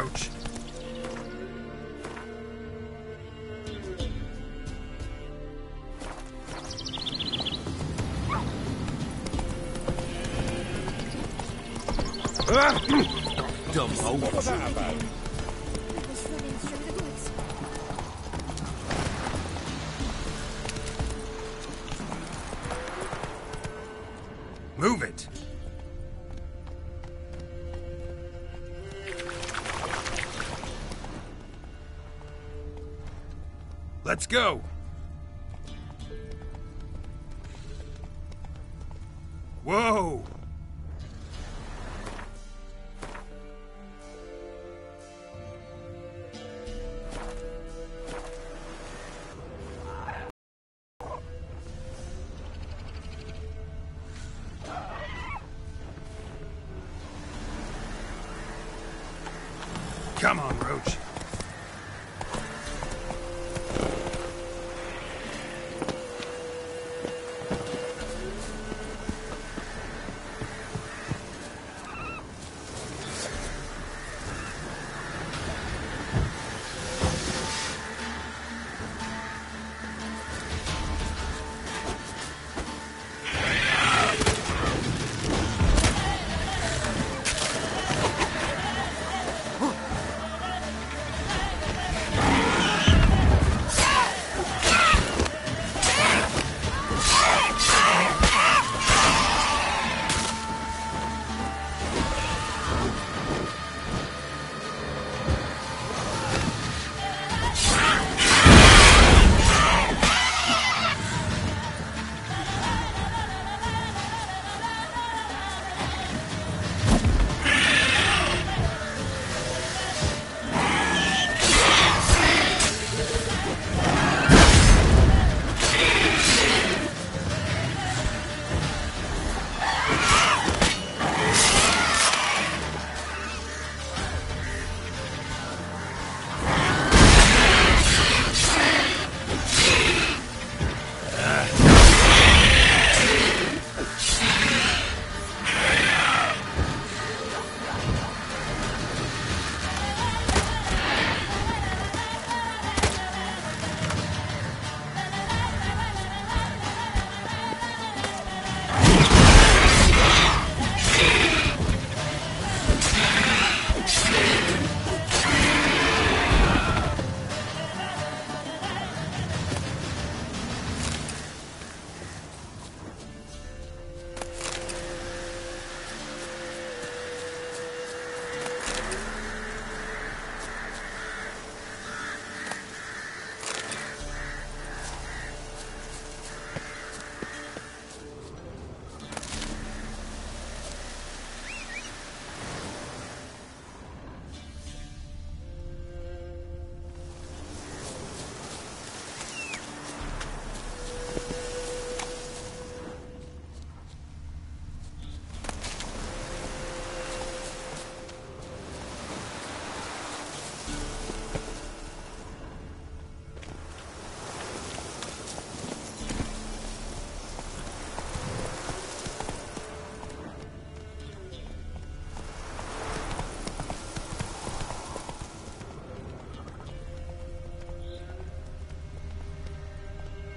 Roach. Dumb hole. What was that about? It was running through the woods. Move it. Let's go. Whoa. Come on, Roach.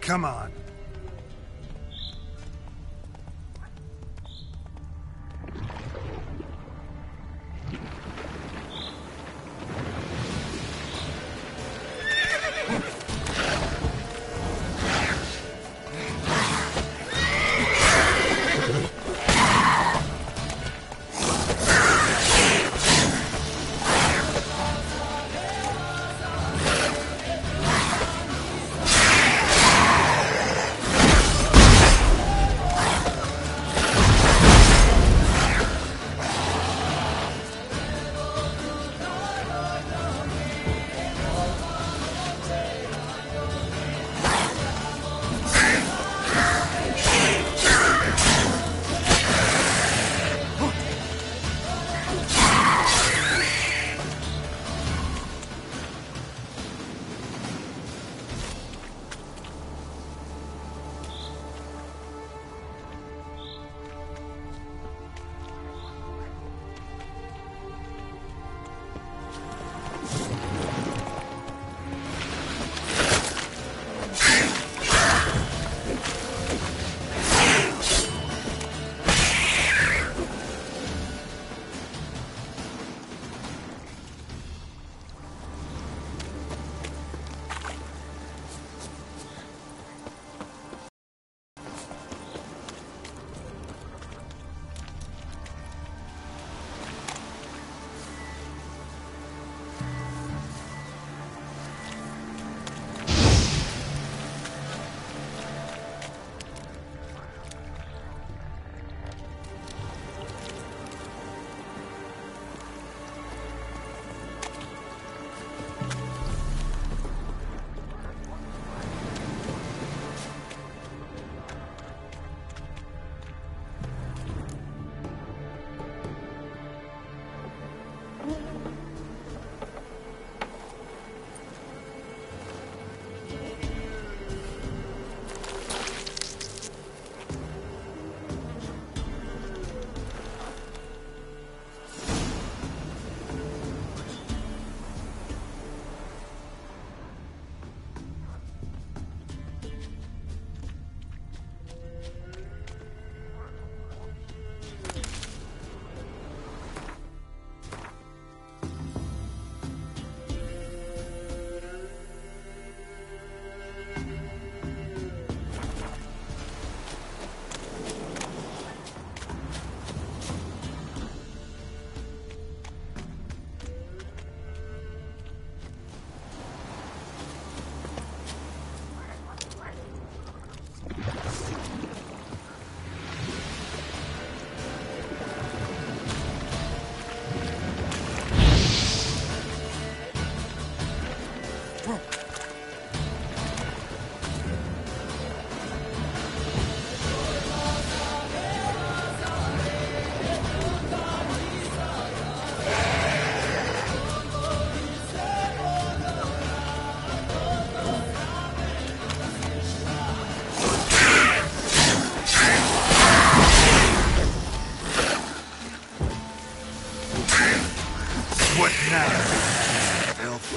Come on. filth.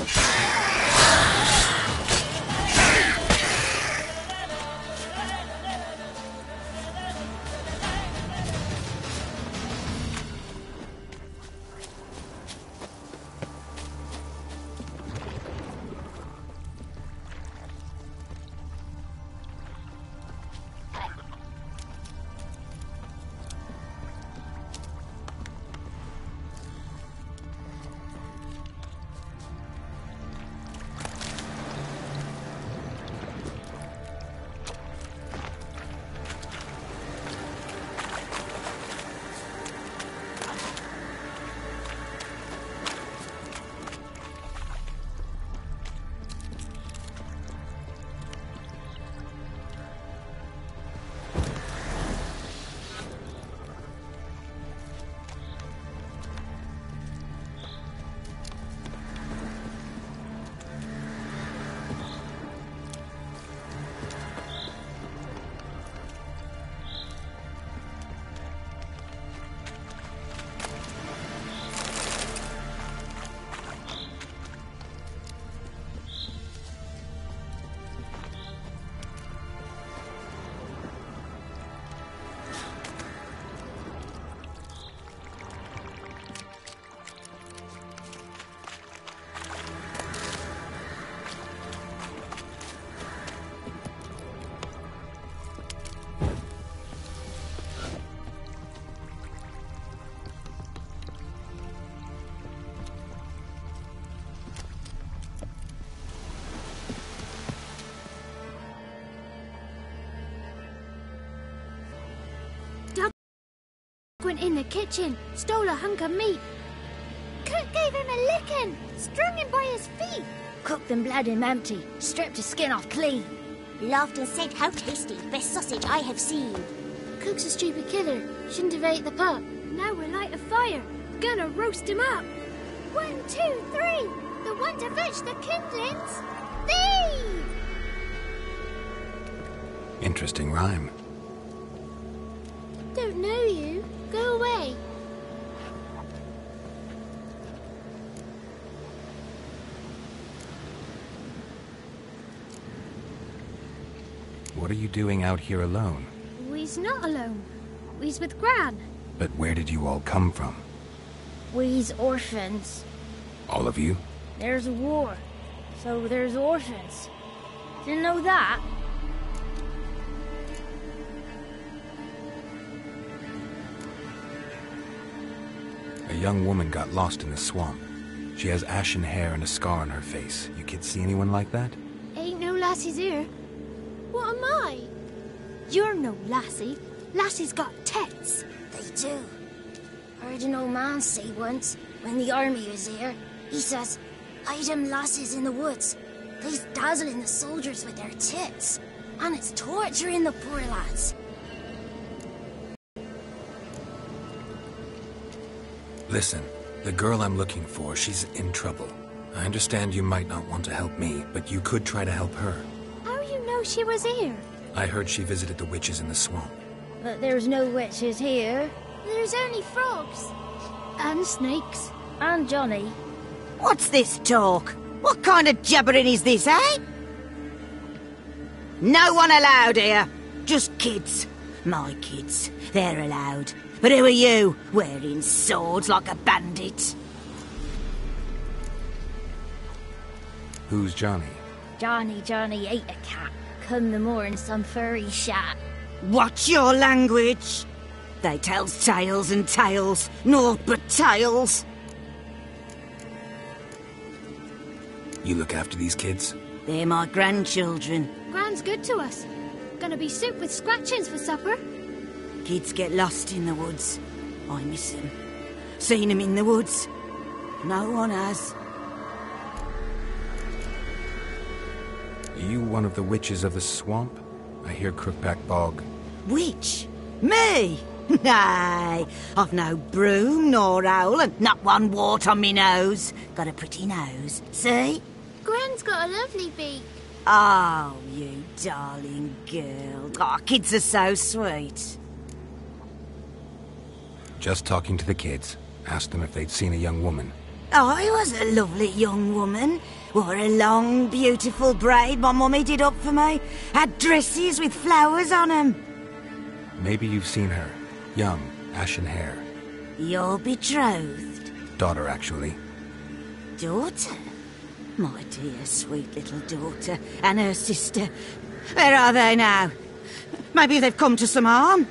Went in the kitchen, stole a hunk of meat. Cook gave him a licking, strung him by his feet. Cooked and bled him empty, stripped his skin off clean. Laughed and said, "How tasty, best sausage I have seen." Cook's a stupid killer, shouldn't have ate the pup. Now we'll light a fire, gonna roast him up. 1, 2, 3, the one to fetch the kindlings. Thief! Interesting rhyme. Don't know you. Go away. What are you doing out here alone? We's not alone. We's with Gran. But where did you all come from? We's orphans. All of you? There's a war, so there's orphans. Didn't know that? A young woman got lost in the swamp. She has ashen hair and a scar on her face. You kids see anyone like that? Ain't no lassies here. What am I? You're no lassie. Lassie's got tits. They do. Heard an old man say once, when the army was here, he says, "Hide them lasses in the woods. They's dazzling the soldiers with their tits. And it's torturing the poor lads." Listen, the girl I'm looking for, she's in trouble. I understand you might not want to help me, but you could try to help her. How you know she was here? I heard she visited the witches in the swamp. But there's no witches here. There's only frogs. And snakes. And Johnny. What's this talk? What kind of jabbering is this, eh? No one allowed here. Just kids. My kids. They're allowed. But who are you, wearing swords like a bandit? Who's Johnny? Johnny ate a cat. Come the more in some furry shat. Watch your language. They tells tales and tales, naught but tales. You look after these kids? They're my grandchildren. Gran's good to us. Gonna be soup with scratchings for supper. Kids get lost in the woods. I miss them. Seen them in the woods. No one has. Are you one of the witches of the swamp? I hear Crookback Bog. Witch? Me? Nay, I've no broom nor owl and not one wart on me nose. Got a pretty nose, see? Gran's got a lovely beak. Oh, you darling girl. Oh, kids are so sweet. Just talking to the kids. Asked them if they'd seen a young woman. I was a lovely young woman. Wore a long, beautiful braid my mummy did up for me. Had dresses with flowers on 'em. Maybe you've seen her. Young, ashen hair. You're betrothed? Daughter, actually. Daughter? My dear, sweet little daughter. And her sister. Where are they now? Maybe they've come to some harm.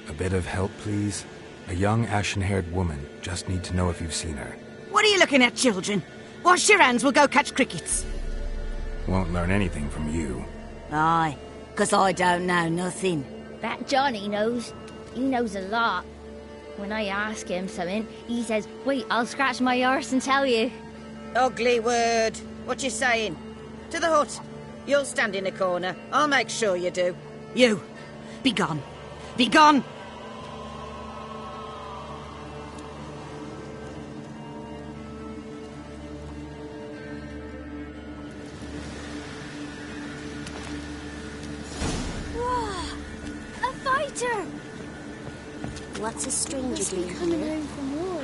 A bit of help, please? A young, ashen-haired woman. Just need to know if you've seen her. What are you looking at, children? Wash your hands, we'll go catch crickets. Won't learn anything from you. Aye, 'cause I don't know nothing. That Johnny knows. He knows a lot. When I ask him something, he says, wait, I'll scratch my arse and tell you. Ugly word. What you saying? To the hut. You'll stand in a corner. I'll make sure you do. You, be gone. Be gone! A fighter! What's a stranger Must be doing coming here? home from war.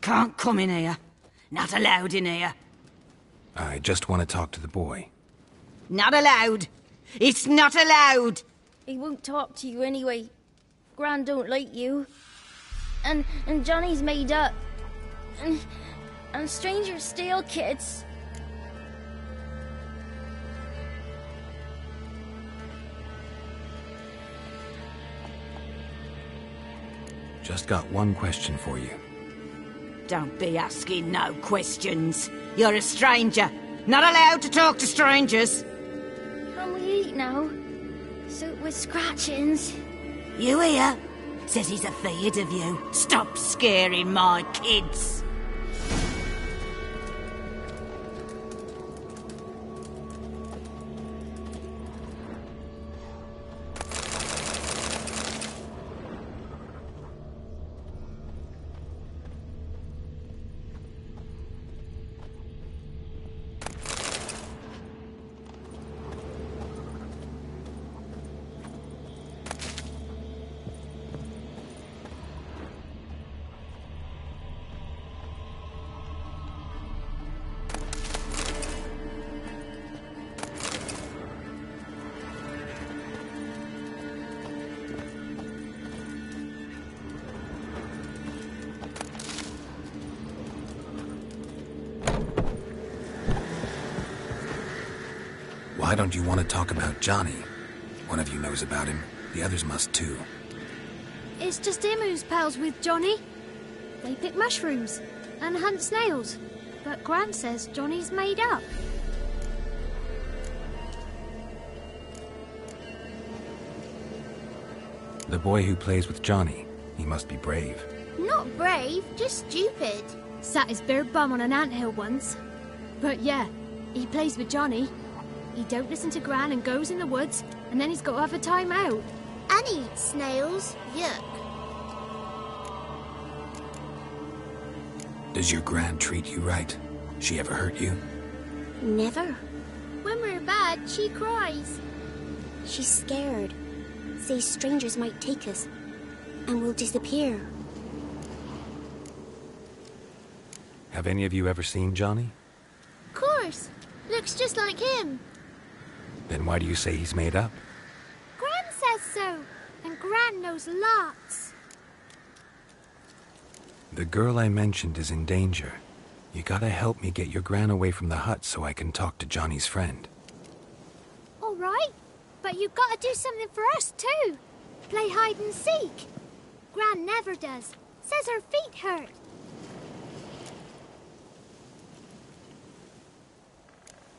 Can't come in here. Not allowed in here. I just want to talk to the boy. Not allowed. It's not allowed. He won't talk to you anyway. Gran don't like you. And Johnny's made up. And strangers steal kids. Just got one question for you. Don't be asking no questions. You're a stranger. Not allowed to talk to strangers. Can we eat now? Soup with scratchings. You hear? Says he's afeard of you. Stop scaring my kids. Why don't you want to talk about Johnny? One of you knows about him. The others must too. It's just him who's pals with Johnny. They pick mushrooms and hunt snails. But Gran says Johnny's made up. The boy who plays with Johnny. He must be brave. Not brave, just stupid. Sat his bare bum on an anthill once. But yeah, he plays with Johnny. He don't listen to Gran and goes in the woods, and then he's got to have a time out. And eats snails. Yuck. Does your Gran treat you right? She ever hurt you? Never. When we're bad, she cries. She's scared. Says strangers might take us. And we'll disappear. Have any of you ever seen Johnny? Course. Looks just like him. Then why do you say he's made up? Gran says so. And Gran knows lots. The girl I mentioned is in danger. You gotta help me get your Gran away from the hut so I can talk to Johnny's friend. All right. But you've got to do something for us, too. Play hide and seek. Gran never does. Says her feet hurt.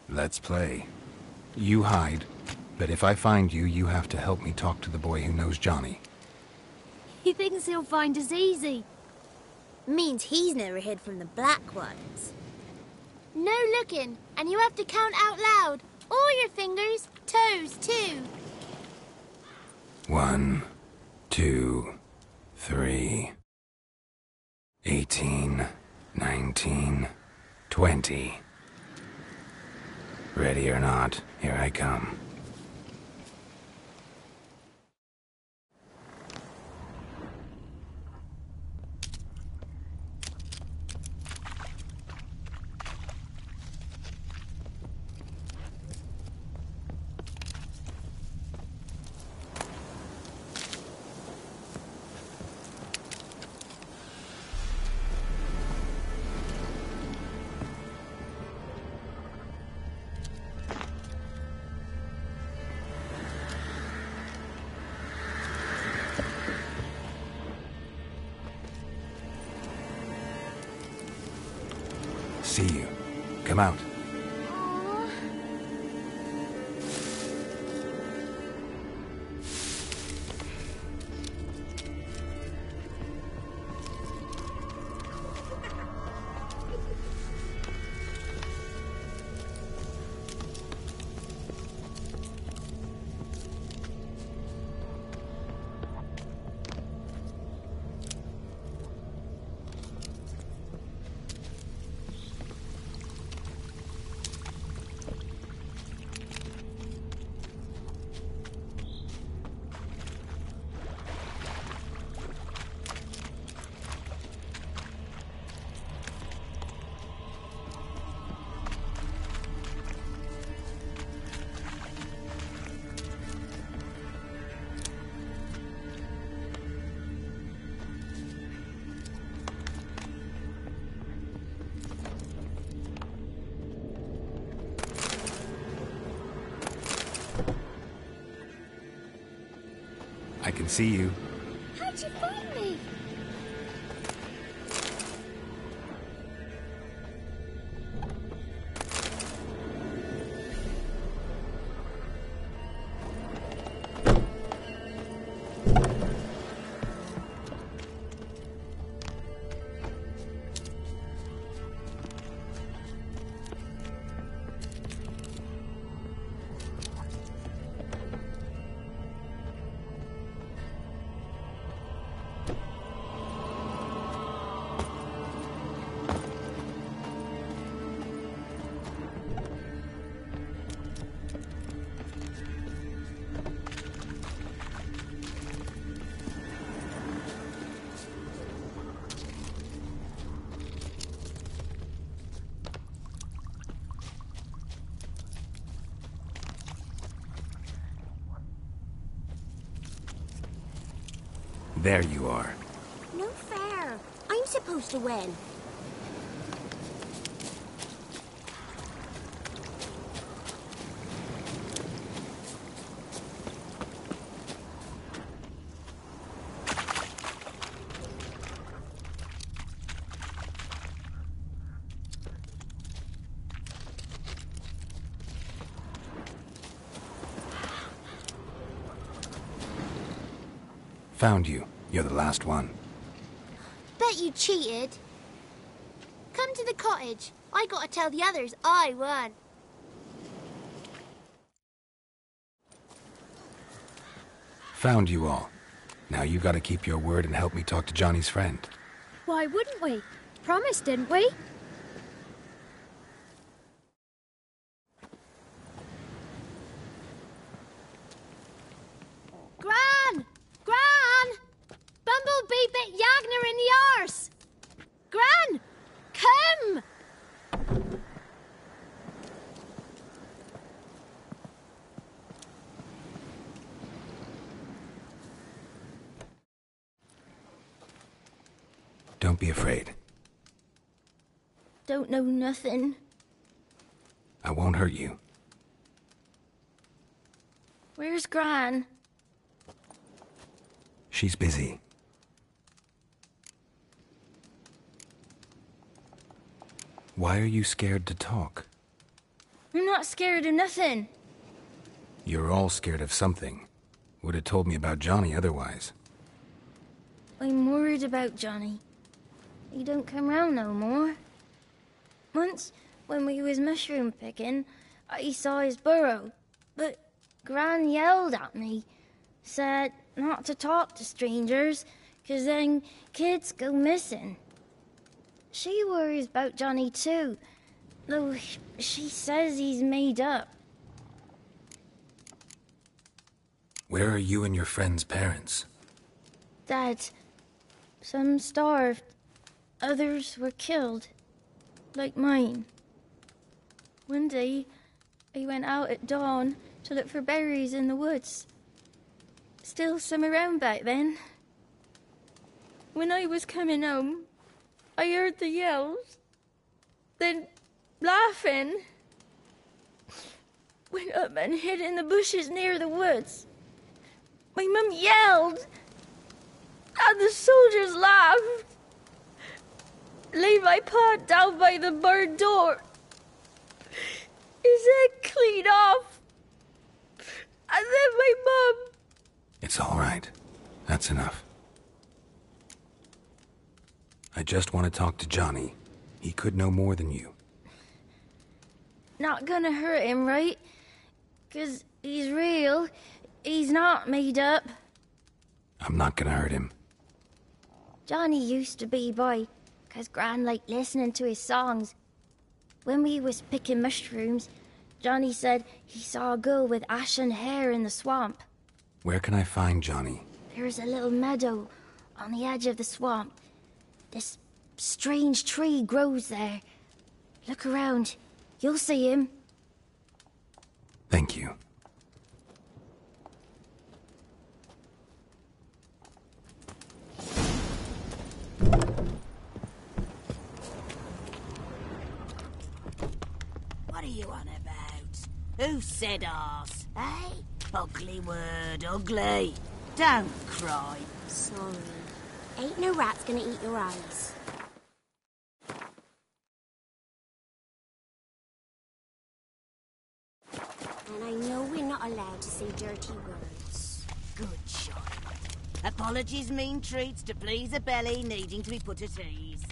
Let's play. You hide, but if I find you, you have to help me talk to the boy who knows Johnny. He thinks he'll find us easy. Means he's never hid from the black ones. No looking, and you have to count out loud. All your fingers, toes too. 1, 2, 3, 18, 19, 20. Ready or not, here I come. See you. Come out. I can see you. How'd you find me? There you are. No fair. I'm supposed to win. Found you. You're the last one. Bet you cheated. Come to the cottage. I gotta tell the others I won. Found you all. Now you gotta keep your word and help me talk to Johnny's friend. Why wouldn't we? Promised, didn't we? Gran! Gran! Bumblebee bit Yagner in the arse! Gran! Come! Don't be afraid. Don't know nothing. I won't hurt you. Where's Gran? She's busy. Why are you scared to talk? I'm not scared of nothing. You're all scared of something. Would have told me about Johnny otherwise. I'm worried about Johnny. He don't come round no more. Once, when we was mushroom picking, I saw his burrow, but Gran yelled at me, said not to talk to strangers, 'cause then kids go missing. She worries about Johnny too, though she says he's made up. Where are you and your friend's parents? Dad, some starved, others were killed, like mine. One day, I went out at dawn to look for berries in the woods. Still some around back then. When I was coming home, I heard the yells, then laughing. Went up and hid in the bushes near the woods. My mum yelled, and the soldiers laughed. Laid my pa down by the barn door. His head clean off. And then my mum... It's all right. That's enough. I just want to talk to Johnny. He could know more than you. Not gonna hurt him, right? 'Cause he's real. He's not made up. I'm not gonna hurt him. Johnny used to be boy, 'cause Gran liked listening to his songs. When we was picking mushrooms, Johnny said he saw a girl with ashen hair in the swamp. Where can I find Johnny? There's a little meadow on the edge of the swamp. This strange tree grows there. Look around. You'll see him. Thank you. What are you on about? Who said arse? Eh? Ugly word, ugly. Don't cry. Sorry. Ain't no rat's gonna eat your eyes. And I know we're not allowed to say dirty words. Good shot. Apologies mean treats to please a belly needing to be put at ease.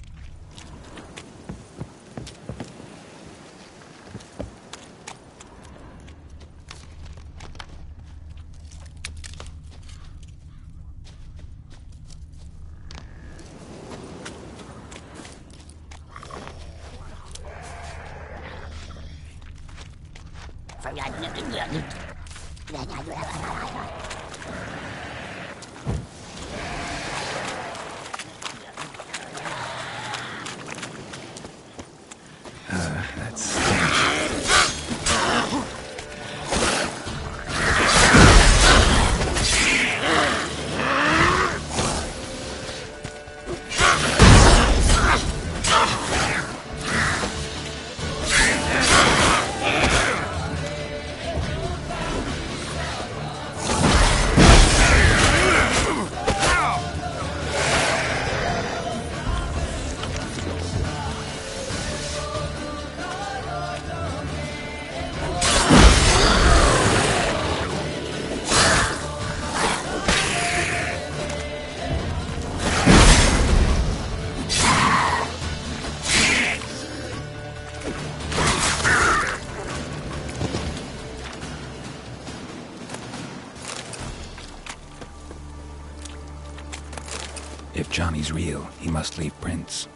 If Johnny's real, he must leave prints.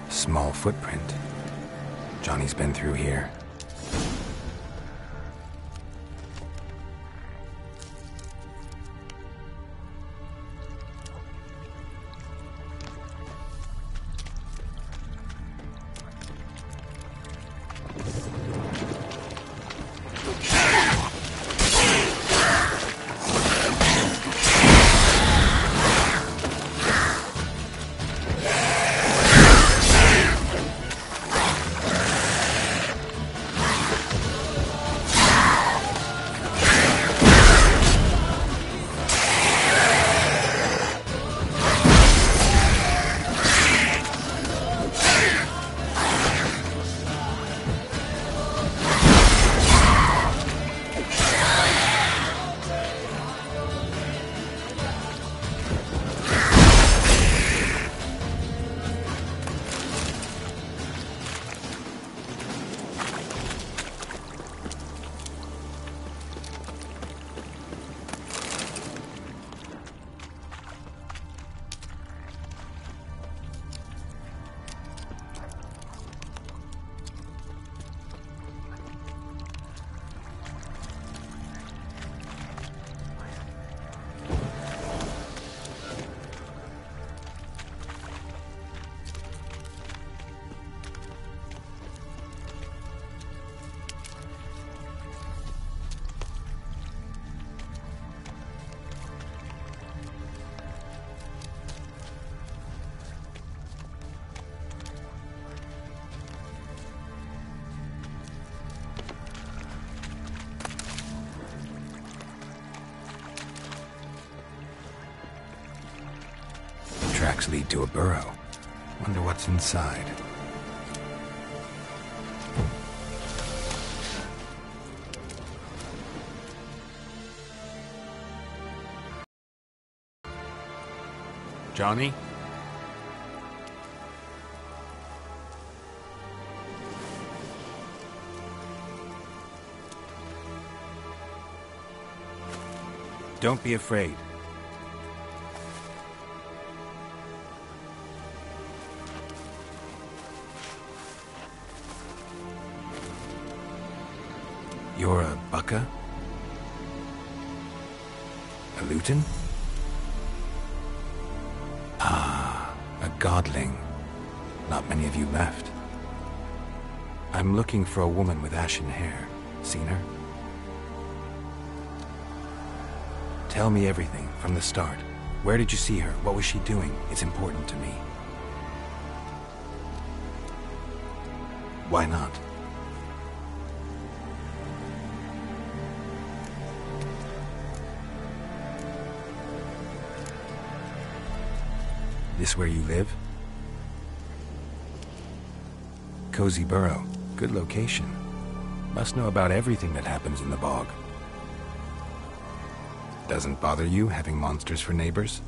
Small footprint. Johnny's been through here. tracks lead to a burrow. Wonder what's inside. Johnny? Don't be afraid. You're a Bukka? A Luton? Ah, a Godling. Not many of you left. I'm looking for a woman with ashen hair. Seen her? Tell me everything, from the start. Where did you see her? What was she doing? It's important to me. Why not? This where you live? Cozy Burrow. Good location. Must know about everything that happens in the bog. Doesn't bother you having monsters for neighbors?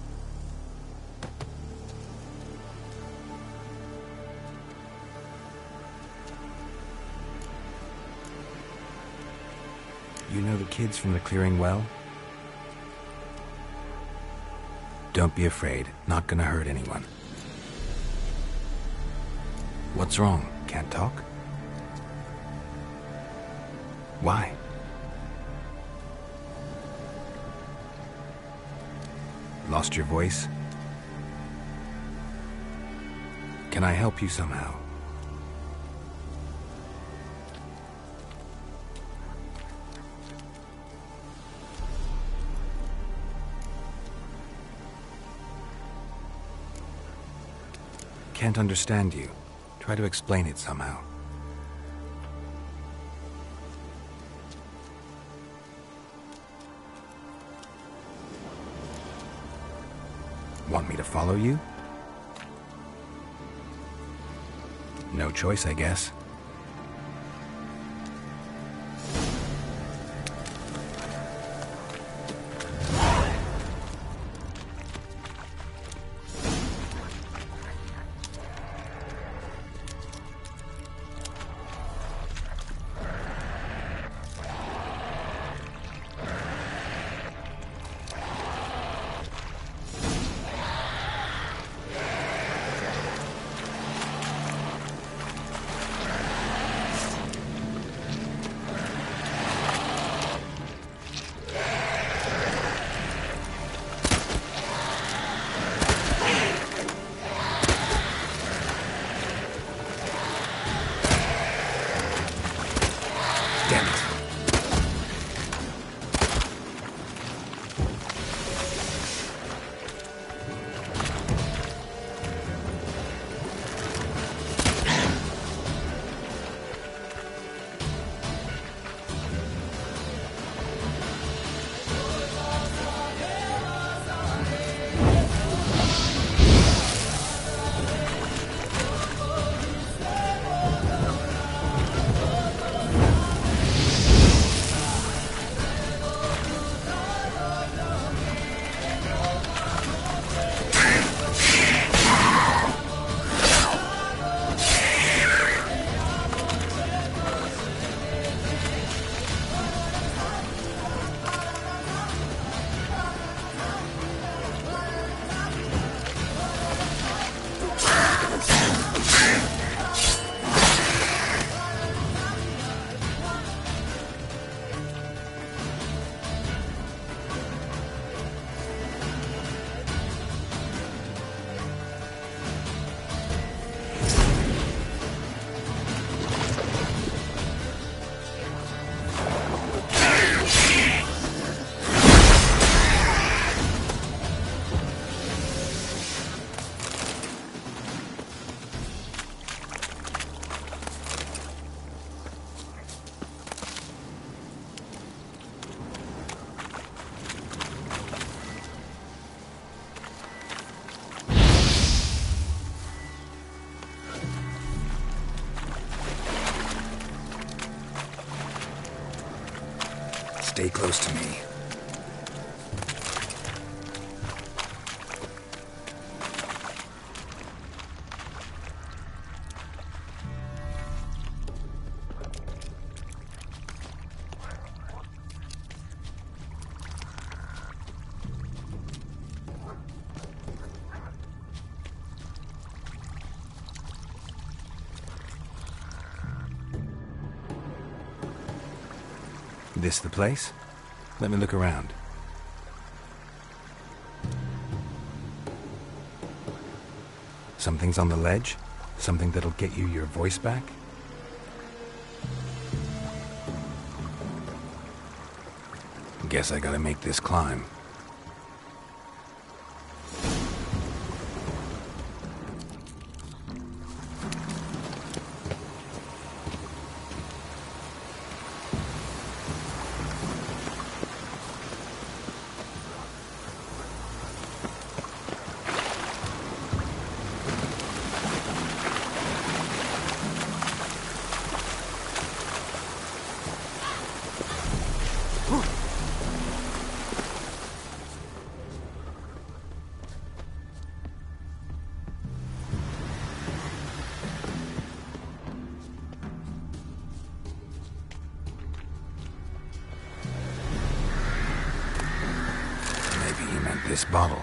You know the kids from the clearing well? Don't be afraid. Not gonna hurt anyone. What's wrong? Can't talk? Why? Lost your voice? Can I help you somehow? Can't understand you. Try to explain it somehow. Want me to follow you? No choice, I guess. stay close to me. This the place? Let me look around. Something's on the ledge? Something that'll get you your voice back? Guess I gotta make this climb. This bottle.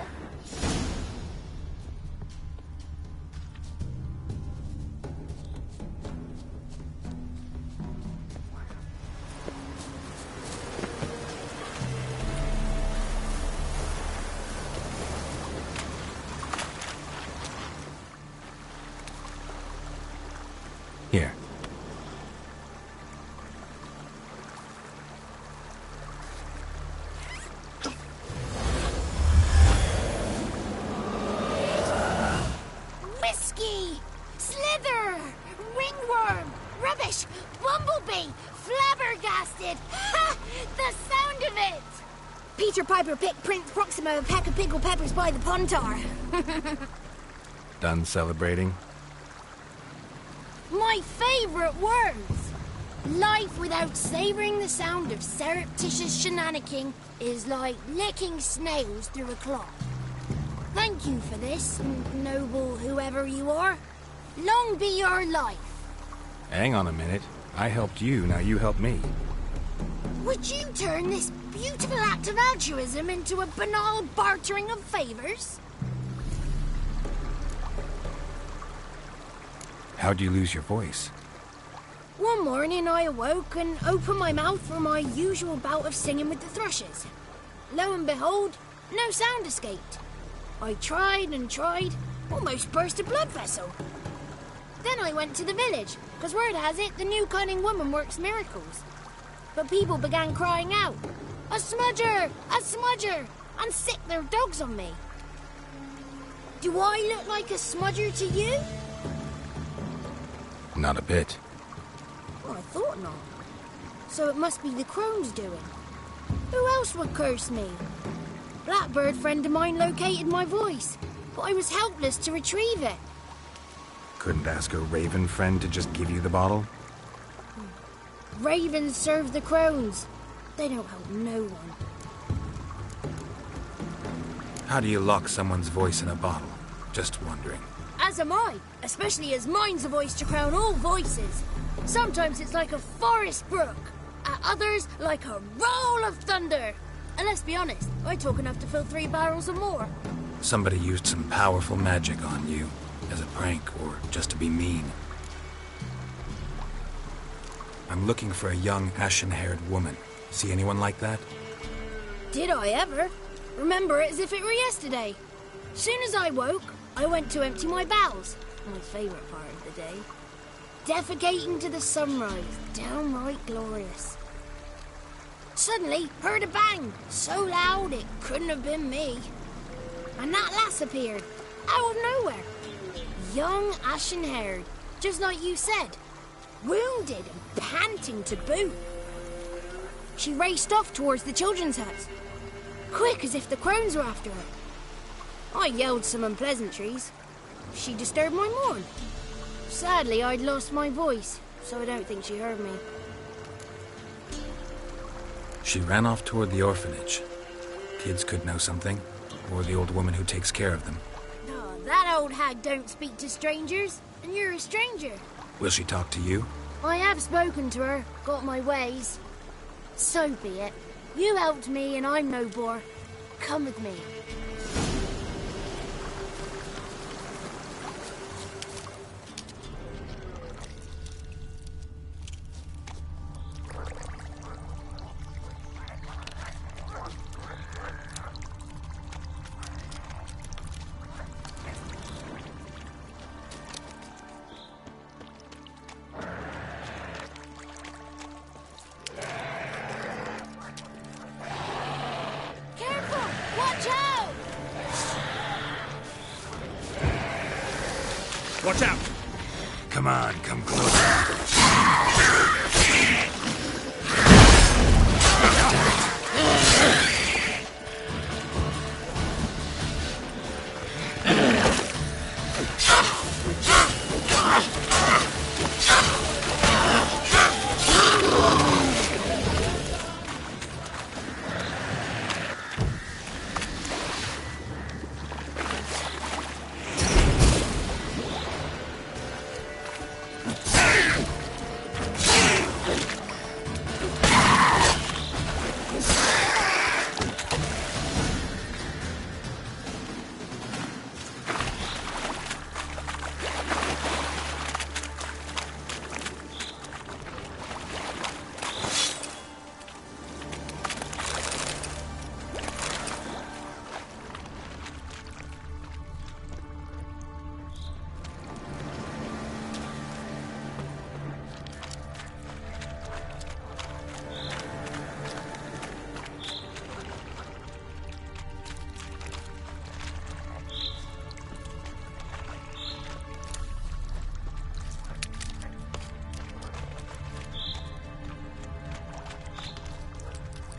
Here. Slither! Ringworm! Rubbish! Bumblebee! Flabbergasted! Ha! The sound of it! Peter Piper picked Prince Proximo a pack of pickled peppers by the pontar. Done celebrating? My favourite words! Life without savouring the sound of surreptitious shenanigans is like licking snails through a cloth. Thank you for this, noble whoever you are. Long be your life. Hang on a minute. I helped you, now you help me. Would you turn this beautiful act of altruism into a banal bartering of favours? How'd you lose your voice? One morning I awoke and opened my mouth for my usual bout of singing with the thrushes. Lo and behold, no sound escaped. I tried and tried, almost burst a blood vessel. Then I went to the village, because word has it the new cunning woman works miracles. But people began crying out, "A smudger! A smudger!" and sick their dogs on me. Do I look like a smudger to you? Not a bit. Well, I thought not. So it must be the crone's doing. Who else would curse me? Blackbird friend of mine located my voice, but I was helpless to retrieve it. Couldn't ask a raven friend to just give you the bottle? Ravens serve the crones. They don't help no one. How do you lock someone's voice in a bottle? Just wondering. As am I, especially as mine's a voice to crown all voices. Sometimes it's like a forest brook, at others like a roll of thunder. And let's be honest, I talk enough to fill 3 barrels or more. Somebody used some powerful magic on you, as a prank or just to be mean. I'm looking for a young, ashen-haired woman. See anyone like that? Did I ever? Remember it as if it were yesterday. Soon as I woke, I went to empty my bowels. My favourite part of the day. Defecating to the sunrise, downright glorious. Suddenly, heard a bang, so loud it couldn't have been me. And that lass appeared, out of nowhere. Young, ashen-haired, just like you said. Wounded and panting to boot. She raced off towards the children's hut, quick as if the crones were after her. I yelled some unpleasantries. She disturbed my morn. Sadly, I'd lost my voice, so I don't think she heard me. She ran off toward the orphanage. Kids could know something, or the old woman who takes care of them. Oh, that old hag don't speak to strangers, and you're a stranger. Will she talk to you? I have spoken to her, got my ways. So be it. You helped me and I'm no bore. Come with me. Watch out! Come on, come closer.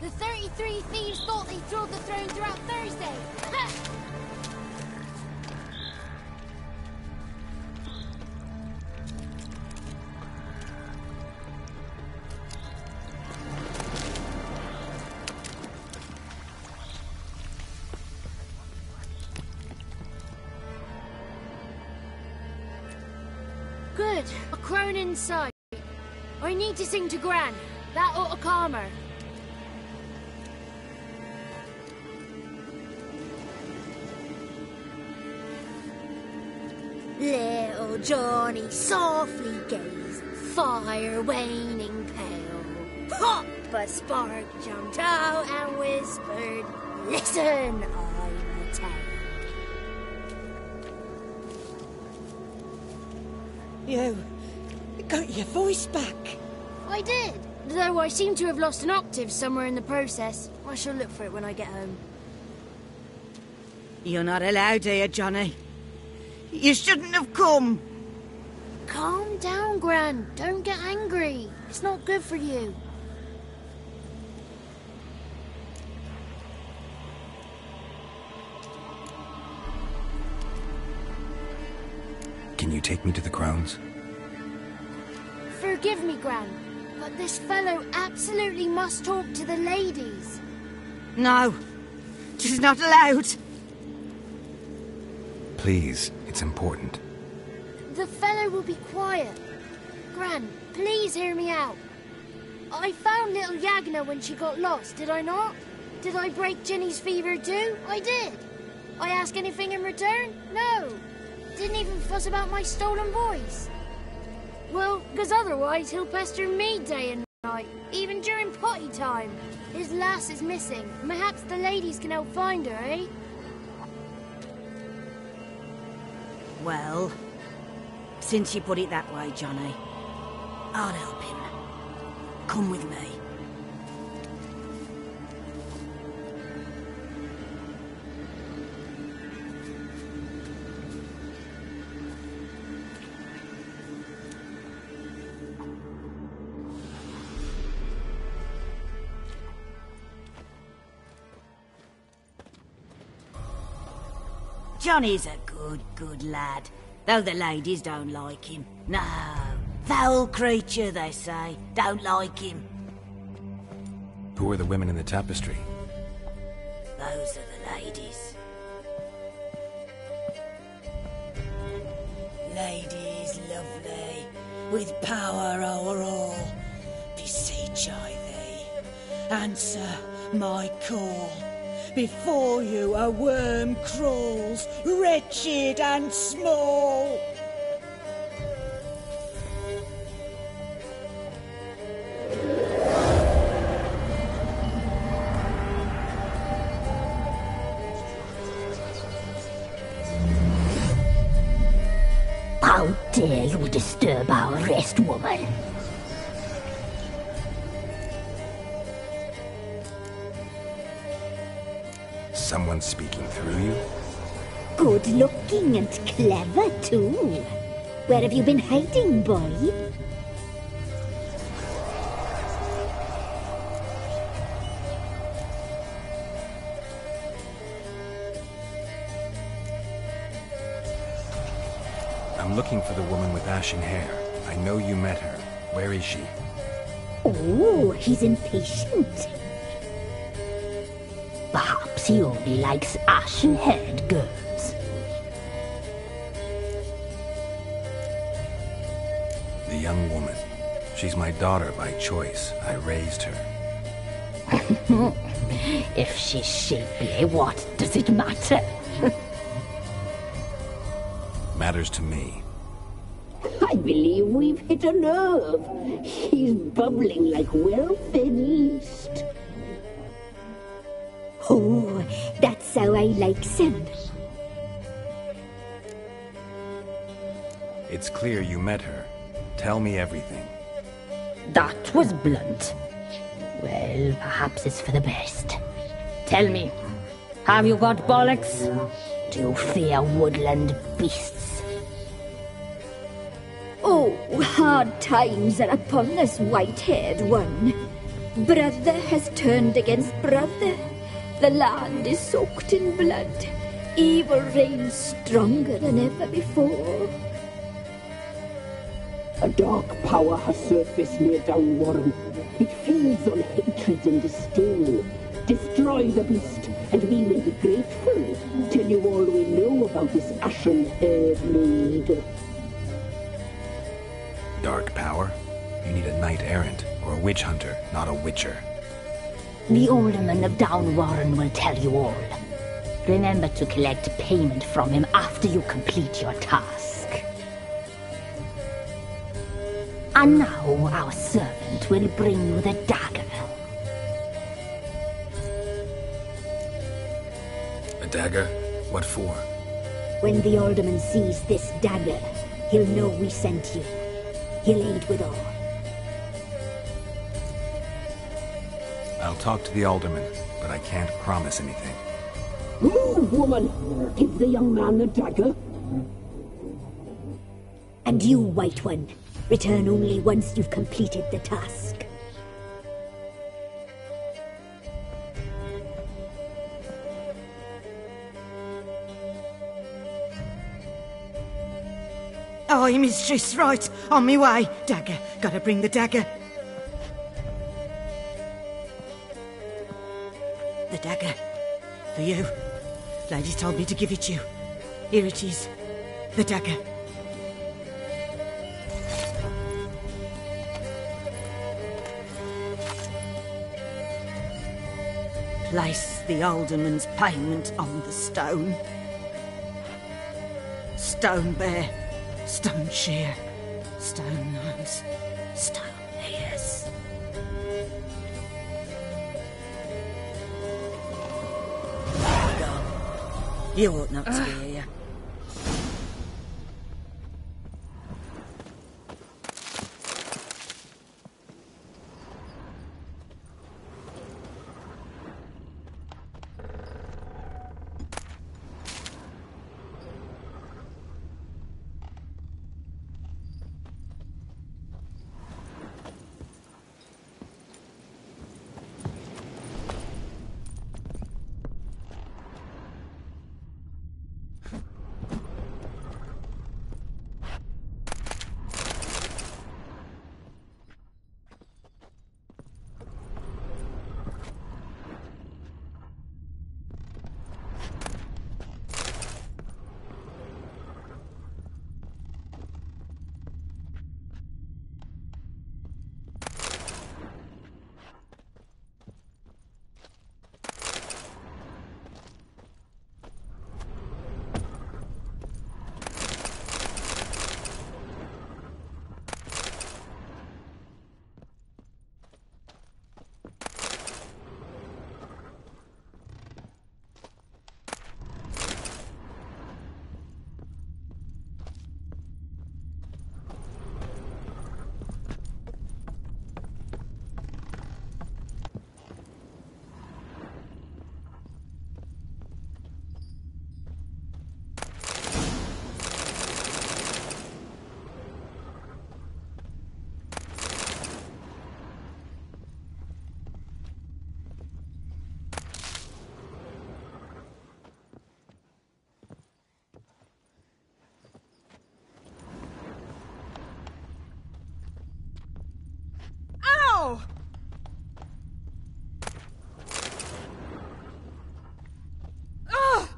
The 33 thieves thought they thrilled the throne throughout Thursday. Ha! Good. A crone inside. I need to sing to Gran. That ought to calm her. Little Johnny softly gazed, fire waning pale. Pop! A spark jumped out and whispered, "Listen, I'm a tale." You got your voice back. I did, though I seem to have lost an octave somewhere in the process. I shall look for it when I get home. You're not allowed here, Johnny. You shouldn't have come. Calm down, Gran. Don't get angry. It's not good for you. Can you take me to the Crones? Forgive me, Gran, but this fellow absolutely must talk to the ladies. No, she's not allowed. Please, it's important. The fellow will be quiet. Gran, please hear me out. I found little Yagna when she got lost, did I not? Did I break Ginny's fever too? I did. I ask anything in return? No. Didn't even fuss about my stolen voice. Well, because otherwise he'll pester me day and night, even during potty time. His lass is missing. Perhaps the ladies can help find her, eh? Well, since you put it that way, Johnny, I'll help him. Come with me. Johnny's a good lad, though the ladies don't like him. No, foul creature, they say. Don't like him. Who are the women in the tapestry? Those are the ladies. Ladies lovely, with power o'er all. Beseech I thee, answer my call. Before you a worm crawls, wretched and small. How dare you disturb our rest, woman? Someone speaking through you? Good looking and clever, too. Where have you been hiding, boy? I'm looking for the woman with ashen hair. I know you met her. Where is she? Oh, he's impatient. Perhaps he only likes ashen-haired girls. The young woman. She's my daughter by choice. I raised her. If she's shapely, what does it matter? Matters to me. I believe we've hit a nerve. He's bubbling like well-fed yeast. Oh, that's how I likes him. It's clear you met her. Tell me everything. That was blunt. Well, perhaps it's for the best. Tell me, have you got bollocks? Do you fear woodland beasts? Oh, hard times are upon this white-haired one. Brother has turned against brother. The land is soaked in blood. Evil reigns stronger than ever before. A dark power has surfaced near Downwarren. It feeds on hatred and disdain. Destroy the beast, and we may be grateful. Tell you all we know about this ashen-haired maid. Dark power? You need a knight-errant, or a witch-hunter, not a witcher. The alderman of Downwarren will tell you all. Remember to collect payment from him after you complete your task. And now our servant will bring you the dagger. A dagger? What for? When the alderman sees this dagger, he'll know we sent you. He'll aid with all. I'll talk to the alderman, but I can't promise anything. Move, woman! Give the young man the dagger. And you, White One, return only once you've completed the task. Aye, mistress, right. On me way. Dagger. Gotta bring the dagger. The dagger. For you. Lady told me to give it you. Here it is. The dagger. Place the alderman's payment on the stone. Stone bear. Stone shear, stone nose, stone ears. Gone. You ought not to be here. No! Ugh!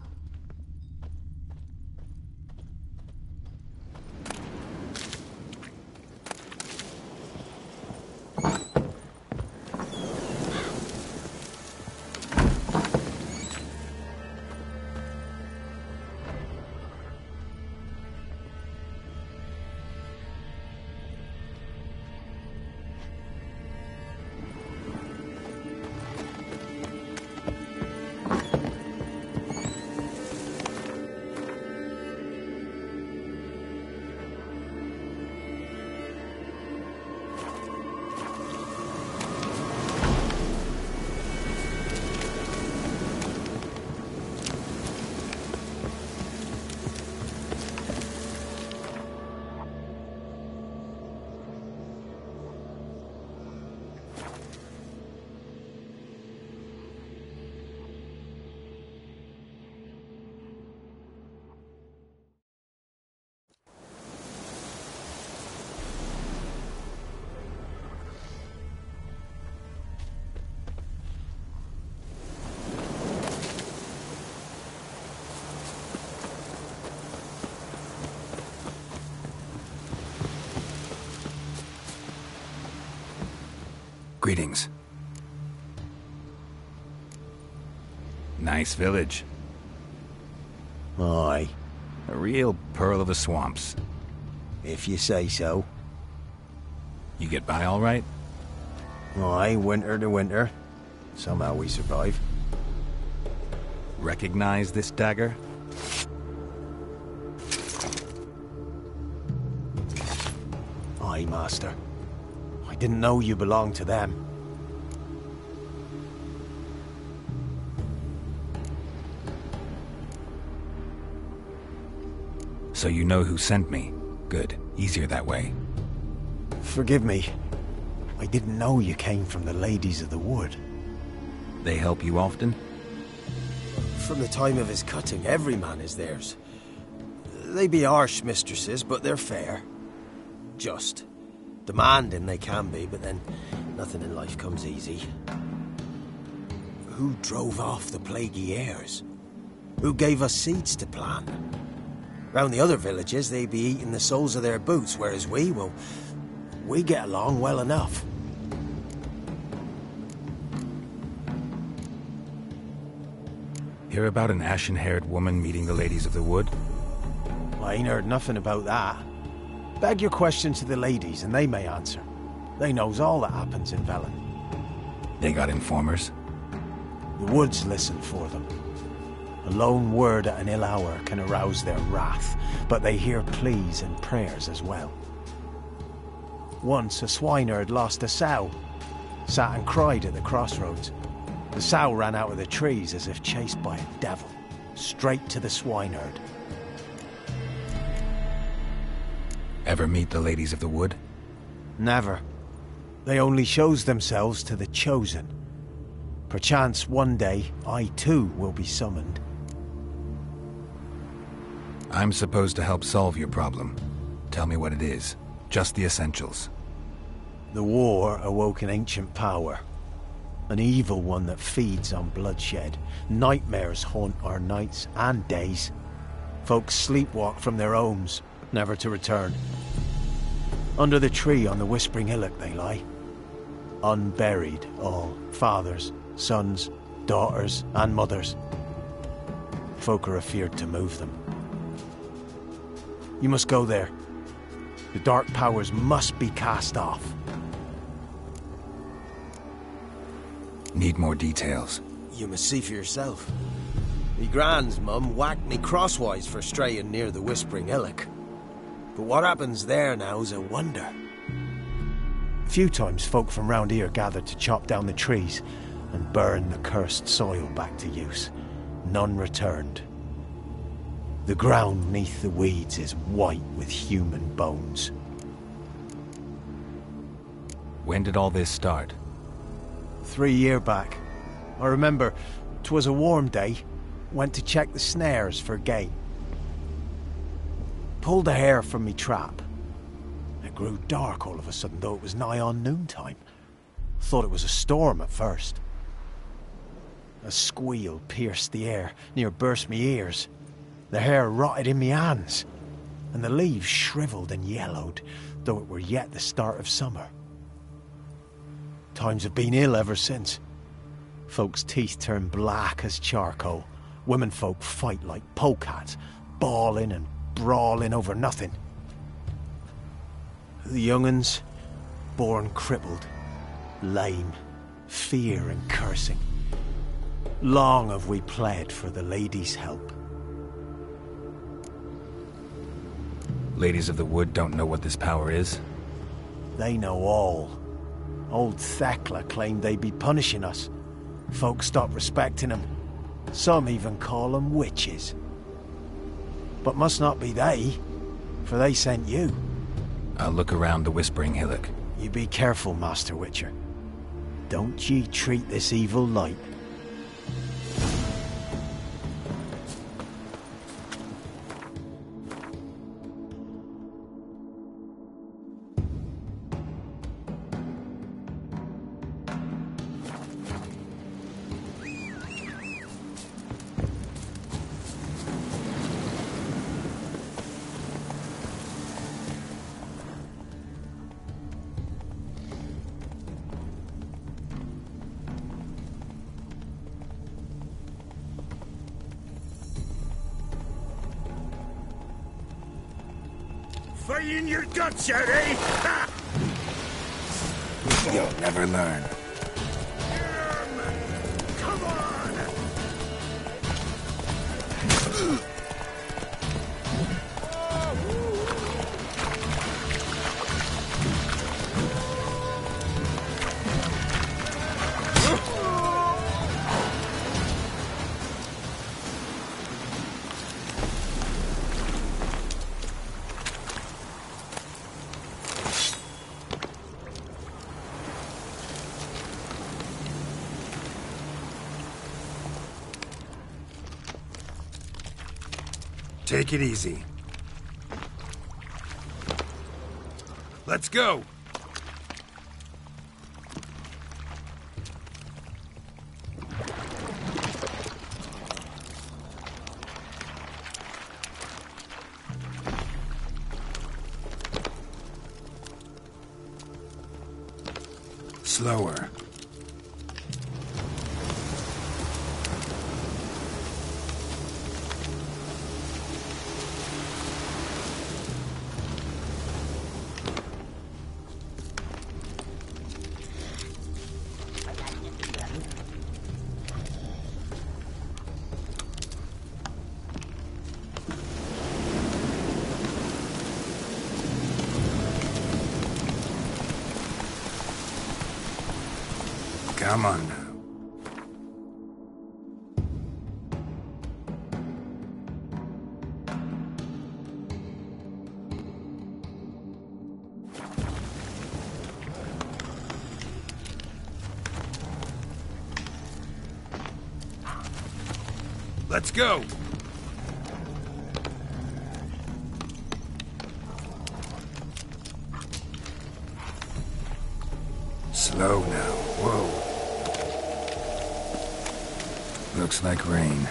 Greetings. Nice village. Aye. A real pearl of the swamps. If you say so. You get by all right? Aye, winter to winter. Somehow we survive. Recognize this dagger? Aye, master. I didn't know you belonged to them. So you know who sent me. Good. Easier that way. Forgive me. I didn't know you came from the Ladies of the Wood. They help you often? From the time of his cutting, every man is theirs. They be harsh mistresses, but they're fair. Just. Demanding they can be, but then nothing in life comes easy. Who drove off the plaguey heirs? Who gave us seeds to plant? Round the other villages, they be eating the soles of their boots, whereas we get along well enough. Hear about an ashen-haired woman meeting the Ladies of the Wood? I ain't heard nothing about that. Beg your question to the ladies, and they may answer. They knows all that happens in Velen. They got informers? The woods listen for them. A lone word at an ill hour can arouse their wrath, but they hear pleas and prayers as well. Once a swineherd lost a sow. Sat and cried at the crossroads. The sow ran out of the trees as if chased by a devil, straight to the swineherd. Ever meet the Ladies of the Wood? Never. They only shows themselves to the chosen. Perchance one day, I too will be summoned. I'm supposed to help solve your problem. Tell me what it is. Just the essentials. The war awoke an ancient power. An evil one that feeds on bloodshed. Nightmares haunt our nights and days. Folks sleepwalk from their homes, never to return. Under the tree on the Whispering Hillock they lie. Unburied all, fathers, sons, daughters and mothers. Folk are afeard to move them. You must go there. The dark powers must be cast off. Need more details. You must see for yourself. Me grand's mum whacked me crosswise for straying near the Whispering Hillock. But what happens there now's a wonder. Few times folk from round here gathered to chop down the trees and burn the cursed soil back to use. None returned. The ground neath the weeds is white with human bones. When did all this start? 3 year back. I remember 'twas a warm day. Went to check the snares for game. Pulled a hare from me trap. It grew dark all of a sudden, though it was nigh on noontime. Thought it was a storm at first. A squeal pierced the air, near burst me ears. The hair rotted in me hands, and the leaves shriveled and yellowed, though it were yet the start of summer. Times have been ill ever since. Folks' teeth turn black as charcoal. Womenfolk fight like polecats, bawling and brawling over nothing. The young'uns, born crippled, lame, fear and cursing. Long have we pled for the lady's help. Ladies of the Wood don't know what this power is? They know all. Old Thekla claimed they'd be punishing us. Folks stopped respecting them. Some even call them witches. But must not be they, for they sent you. I'll look around the Whispering Hillock. You be careful, Master Witcher. Don't ye treat this evil light. In your guts out, eh? Ha! You'll never learn. Come on! Take it easy. Let's go! Slower. Come on now. Let's go! Slow now. Whoa. Looks like rain.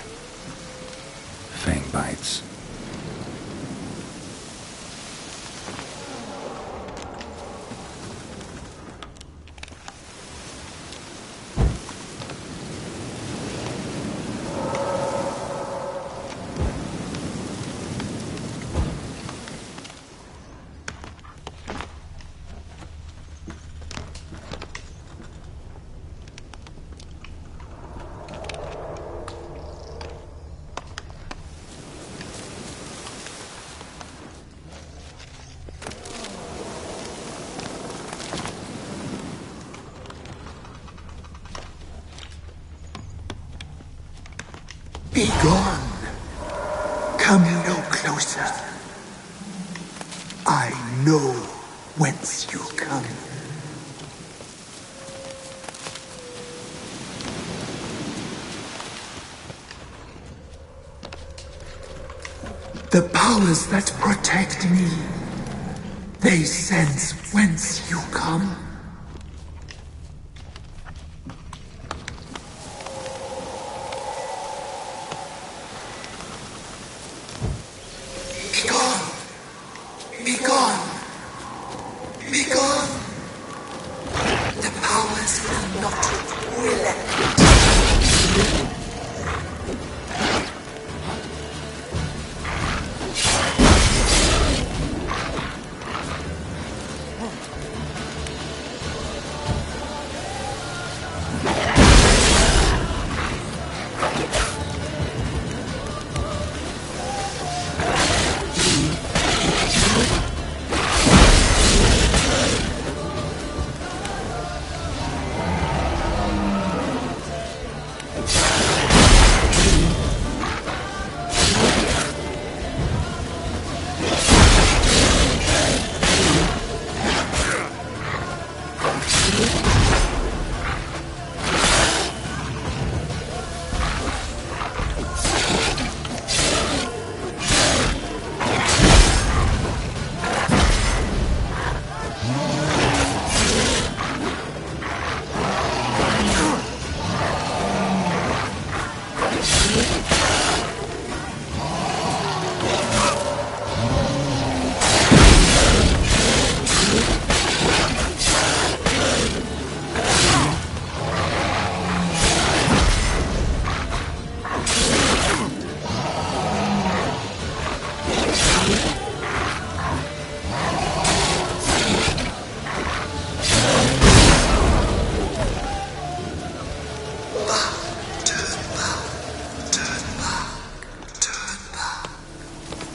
Fang bites. Be gone. Come no closer. I know whence you come. The powers that protect me, they sense whence you come.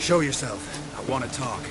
Show yourself. I want to talk.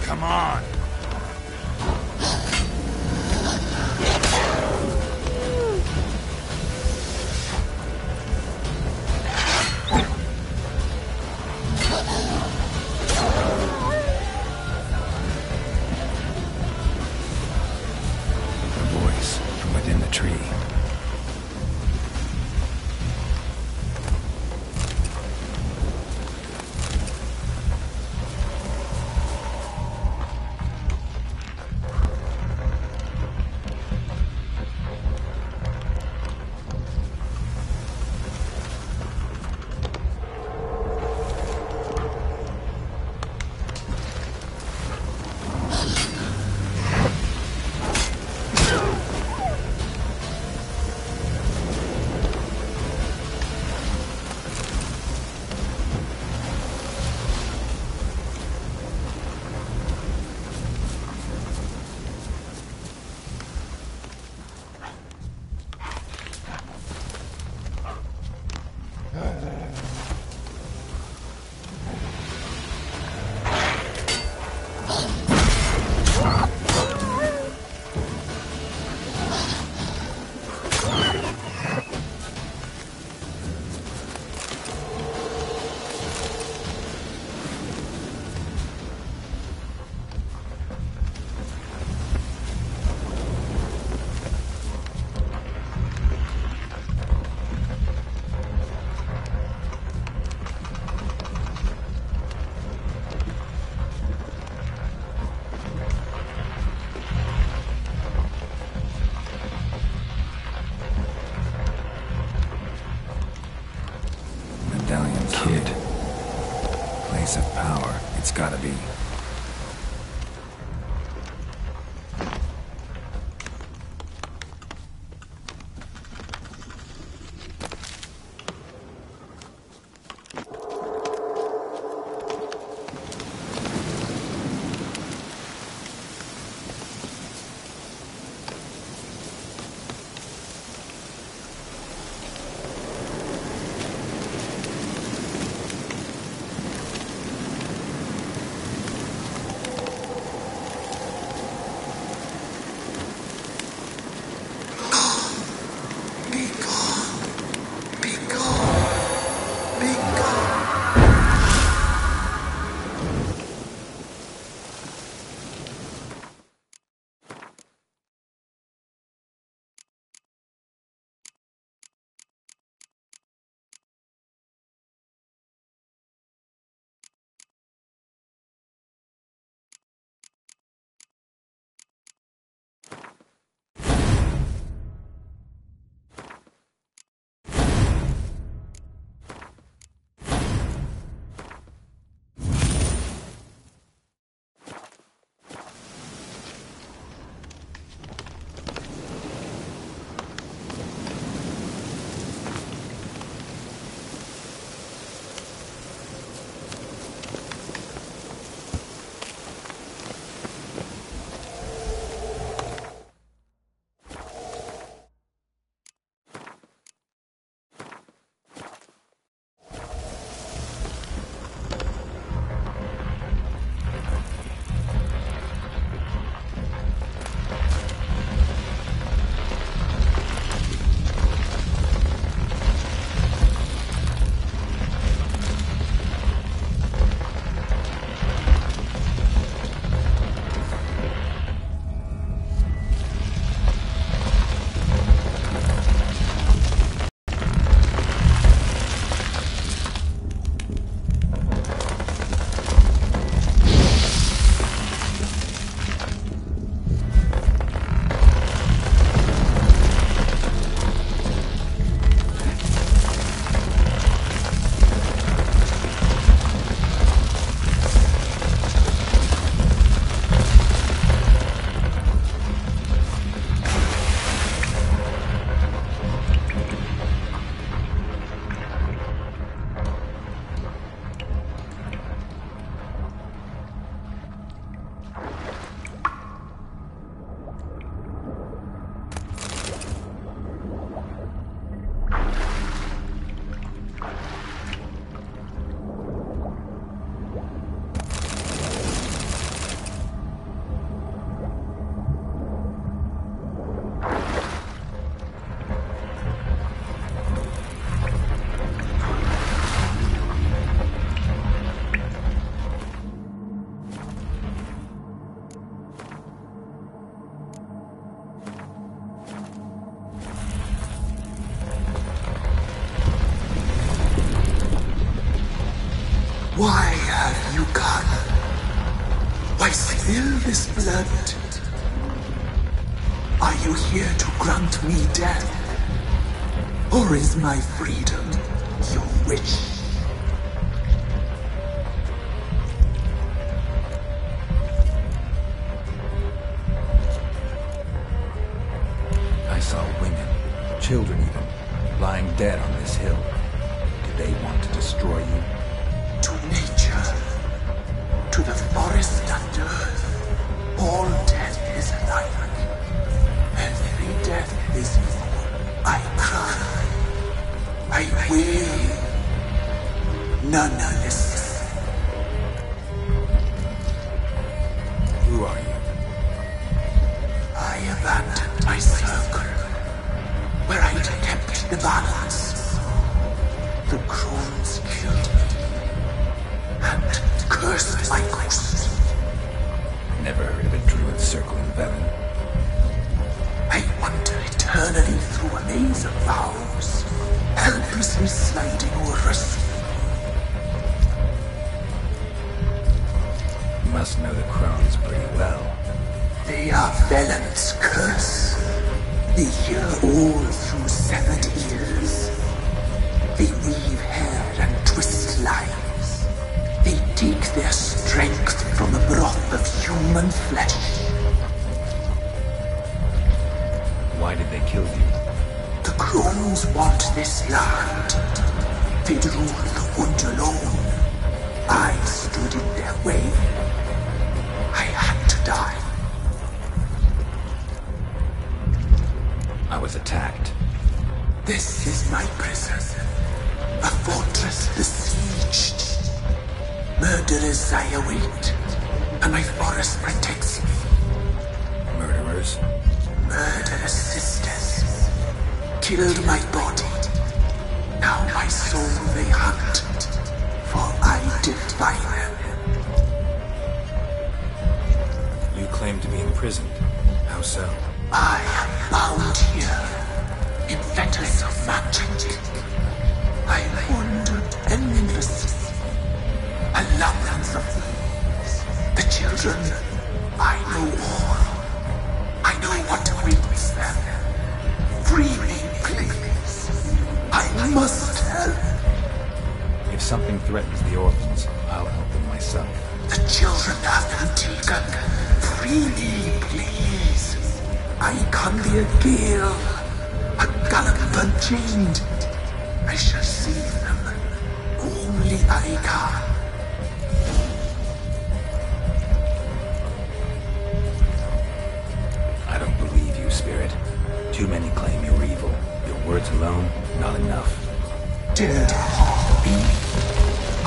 Come on! A voice from within the tree. Why have you come? Why spill this blood? Are you here to grant me death? Or is my freedom your wish? I saw women, children even, lying dead on this hill. Did they want to destroy you? To nature, to the forest and earth, all death is alike. Every death is evil. I cry. I wail. None listen. Who are you? I abandoned my circle, where I'd kept the balance. The crones killed me, and cursed my ghost. Never heard of a druid circle in Velen. I wander eternally through a maze of vows, helplessly sliding over us. You must know the crones pretty well. They are Velen's curse. They hear all through severed ears. They weave hair and twist lives. They take their strength from the broth of human flesh. Why did they kill you? The crones want this land. They'd rule the wood alone. I stood in their way. I had to die. I was attacked. This is my prison. A fortress besieged. Murderers I await, and my forest protects me. Murderers? Murderous sisters. Killed my body. Now my soul they hunt, for I defy them. You claim to be imprisoned. How so? I am bound here, in fetters of magic. I wandered endlessly, a labyrinth of thieves. The children, I know all. I know what awaits them. Free me, please. I must help. If something threatens the orphans, I'll help them myself. The children have been taken. Free me, please. I can be a gale, a gallop unchained. I shall save them. Only I can. I don't believe you, Spirit. Too many claim you're evil. Your words alone, not enough. Dare harm me,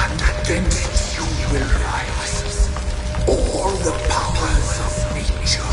and against you will rise all the powers of nature.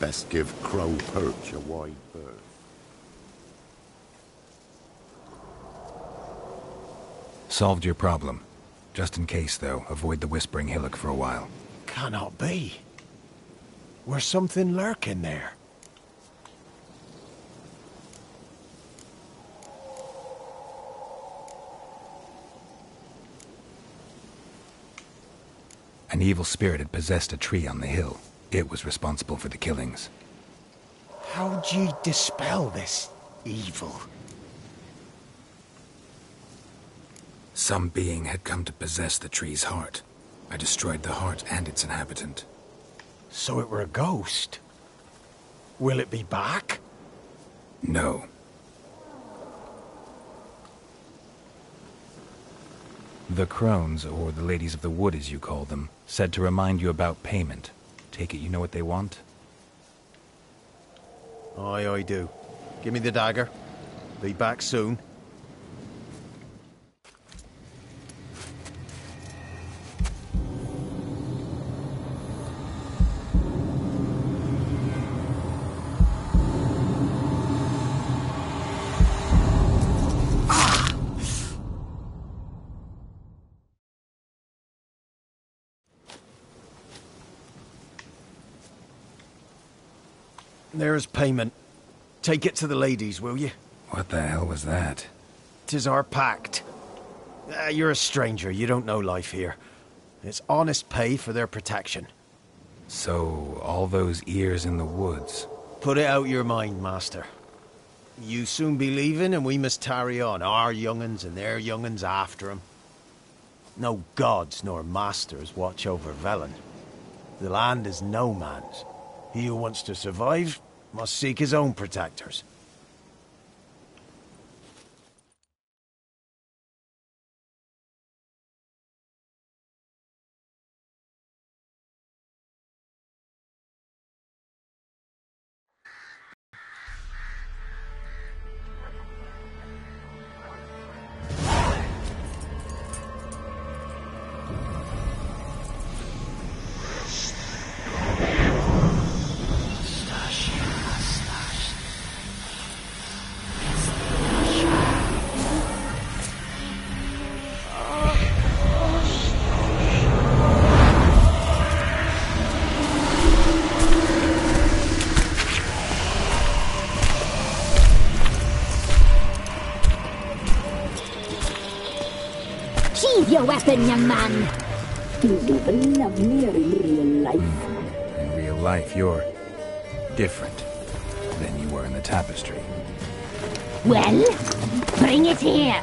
Best give Crow Perch a wide berth. Solved your problem. Just in case, though, avoid the Whispering Hillock for a while. Cannot be. Where's something lurking there? An evil spirit had possessed a tree on the hill. It was responsible for the killings. How'd ye dispel this evil? Some being had come to possess the tree's heart. I destroyed the heart and its inhabitant. So it were a ghost? Will it be back? No. The crones, or the ladies of the wood as you call them, said to remind you about payment. Take it you know what they want? Aye, I do. Give me the dagger. Be back soon. There's payment. Take it to the ladies, will you? What the hell was that? 'Tis our pact. You're a stranger, you don't know life here. It's honest pay for their protection. So, all those ears in the woods. Put it out your mind, master. You soon be leaving and we must tarry on, our young'uns and their young'uns after 'em. No gods nor masters watch over Velen. The land is no man's. He who wants to survive must seek his own protectors. Your weapon, young man. You'd even love me in real life. In real life, you're different than you were in the tapestry. Well, bring it here.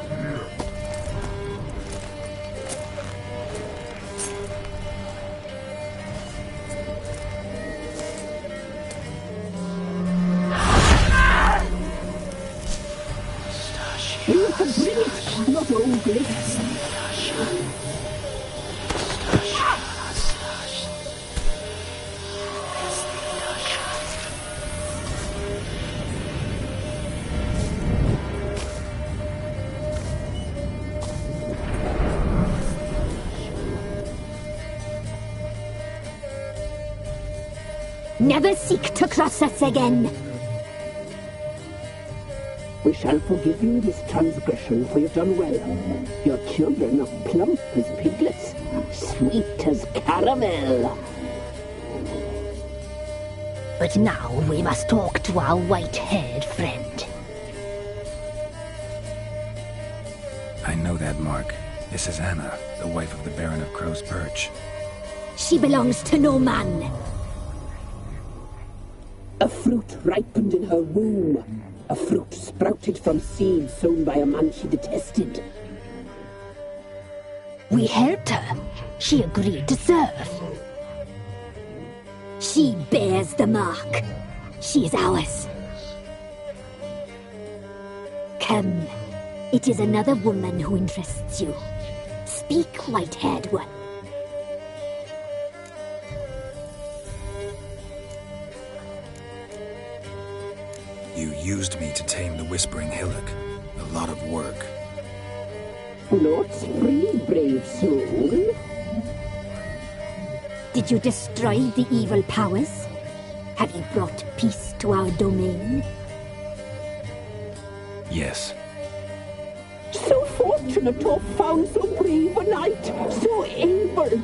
You can bring it, not ugly. Never seek to cross us again. We shall forgive you this transgression, for you've done well. Your children are plump as piglets, sweet as caramel. But now we must talk to our white-haired friend. I know that mark. This is Anna, the wife of the Baron of Crow's Perch. She belongs to no man. A fruit ripened in her womb. A fruit sprouted from seeds sown by a man she detested. We helped her. She agreed to serve. She bears the mark. She is ours. Come. It is another woman who interests you. Speak, white-haired one. You used me to tame the Whispering Hillock. A lot of work. Not free, brave soul. Did you destroy the evil powers? Have you brought peace to our domain? Yes. So fortunate to have found so brave a knight, so able.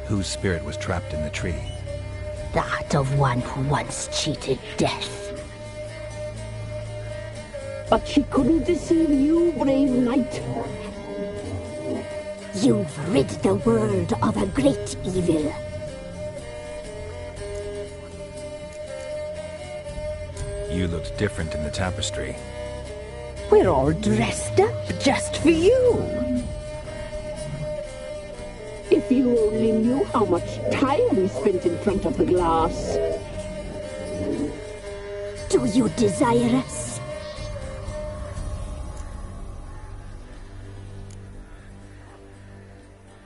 Whose spirit was trapped in the tree? That of one who once cheated death. But she couldn't deceive you, brave knight. You've rid the world of a great evil. You looked different in the tapestry. We're all dressed up just for you. If you only knew how much time we spent in front of the glass. Do you desire us?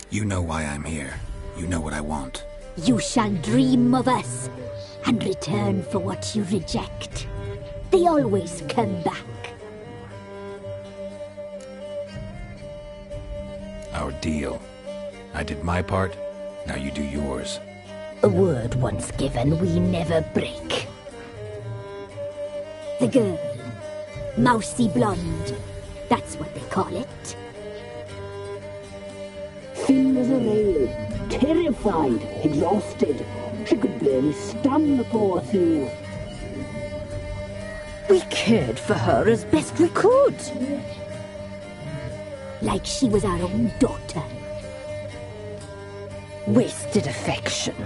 You know why I'm here. You know what I want. You shall dream of us and return for what you reject. They always come back. Our deal. I did my part, now you do yours. A word once given, we never break. The girl. Mousy blonde. That's what they call it. Thin as a rail, terrified, exhausted. She could barely stand the poor thing. We cared for her as best we could. Like she was our own daughter. Wasted affection.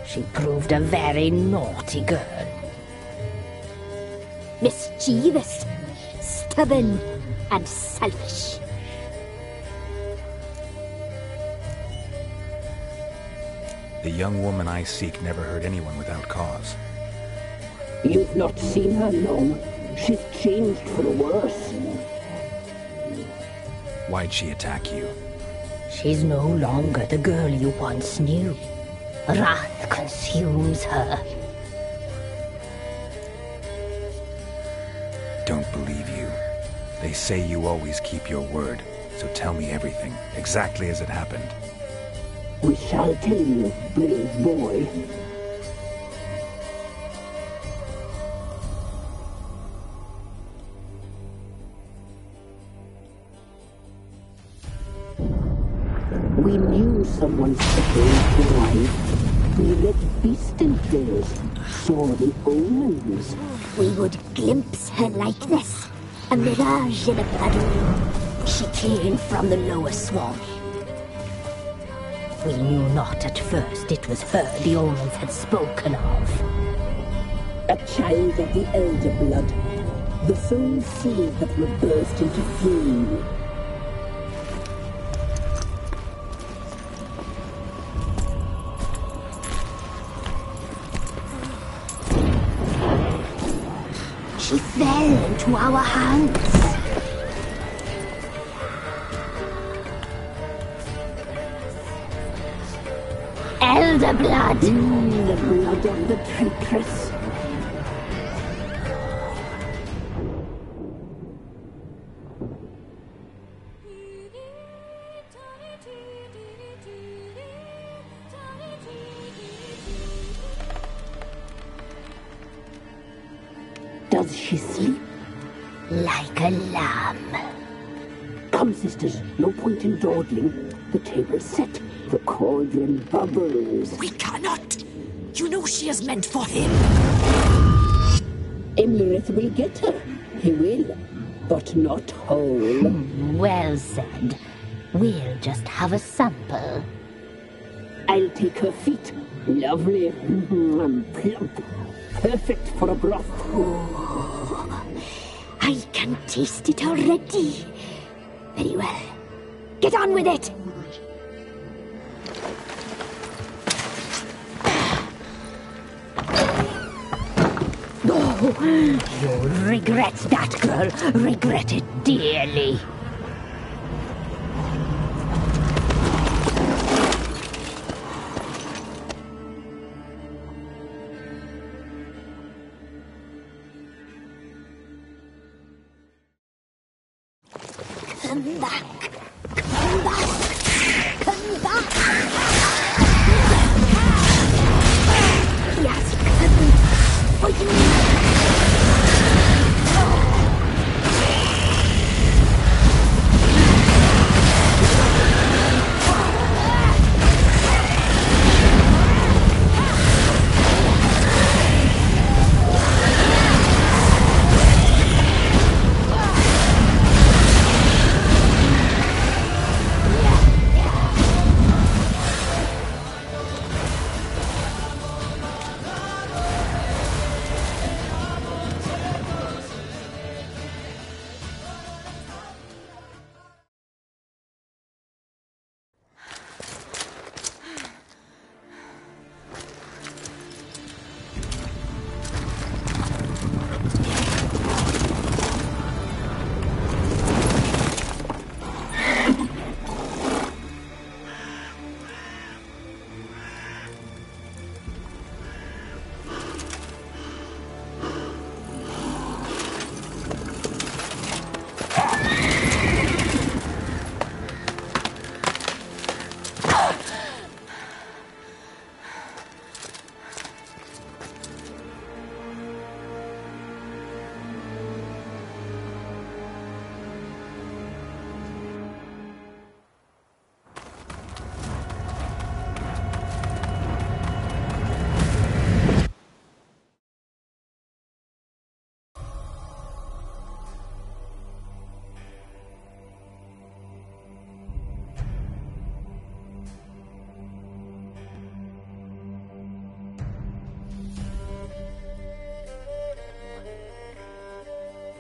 She proved a very naughty girl. Mischievous, stubborn, and selfish. The young woman I seek never hurt anyone without cause. You've not seen her long. She's changed for the worse. Why'd she attack you? She's no longer the girl you once knew. Wrath consumes her. Don't believe you. They say you always keep your word, so tell me everything, exactly as it happened. We shall tell you, brave boy. We knew someone supposed to arrive. We read beast enters, saw the omens. We would glimpse her likeness, a mirage in a puddle. She came from the lower swamp. We knew not at first it was her the omens had spoken of. A child of the elder blood, the sole seed that will burst into flame. She fell into our hands. Elder blood! The blood of the traitress. Does she sleep? Like a lamb. Come, sisters, no point in dawdling. The table's set. The cauldron bubbles. We cannot! You know she is meant for him! Imlerith will get her. He will, but not whole. Well said. We'll just have a sample. I'll take her feet. Lovely. And plump. Perfect for a broth. Oh, I can taste it already. Very well. Get on with it! You'll regret that, girl. Regret it dearly. Come back. Come back. back! Yes, cousin. Fighting me!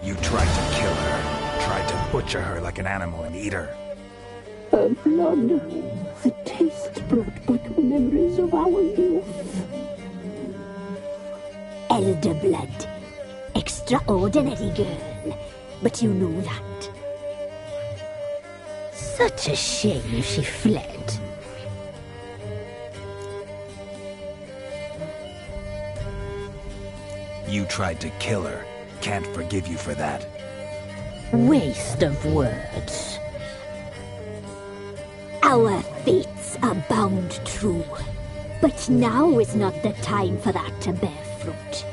You tried to kill her, tried to butcher her like an animal and eat her. Her blood, the taste brought back memories of our youth. Elder blood. Extraordinary girl. But you know that. Such a shame she fled. You tried to kill her. Can't forgive you for that. Waste of words. Our fates are bound true. But now is not the time for that to bear fruit.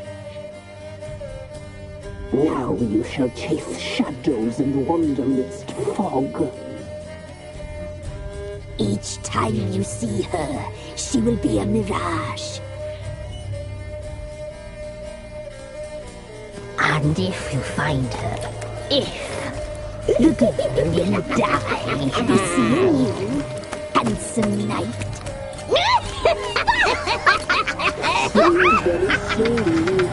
Now you shall chase shadows and wander midst fog. Each time you see her, she will be a mirage. And if you find her, the girl will die. To see you, handsome knight. Very slowly.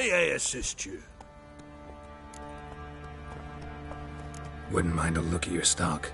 May I assist you? Wouldn't mind a look at your stock.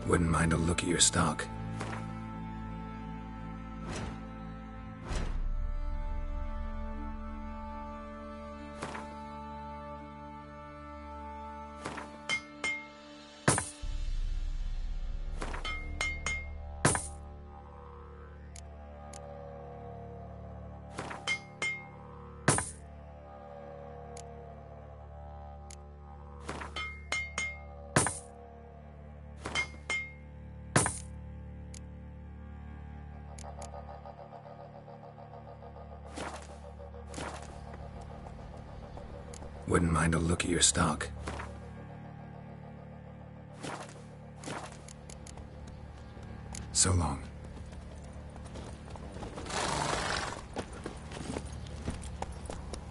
Wouldn't mind a look at your stock. Wouldn't mind a look at your stock. So long.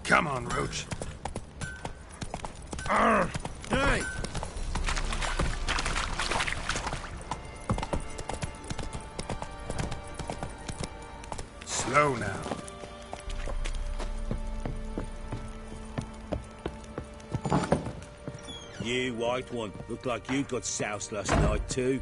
Come on, Roach. Arr! Hey! Slow now. You, white one, look like you got soused last night too.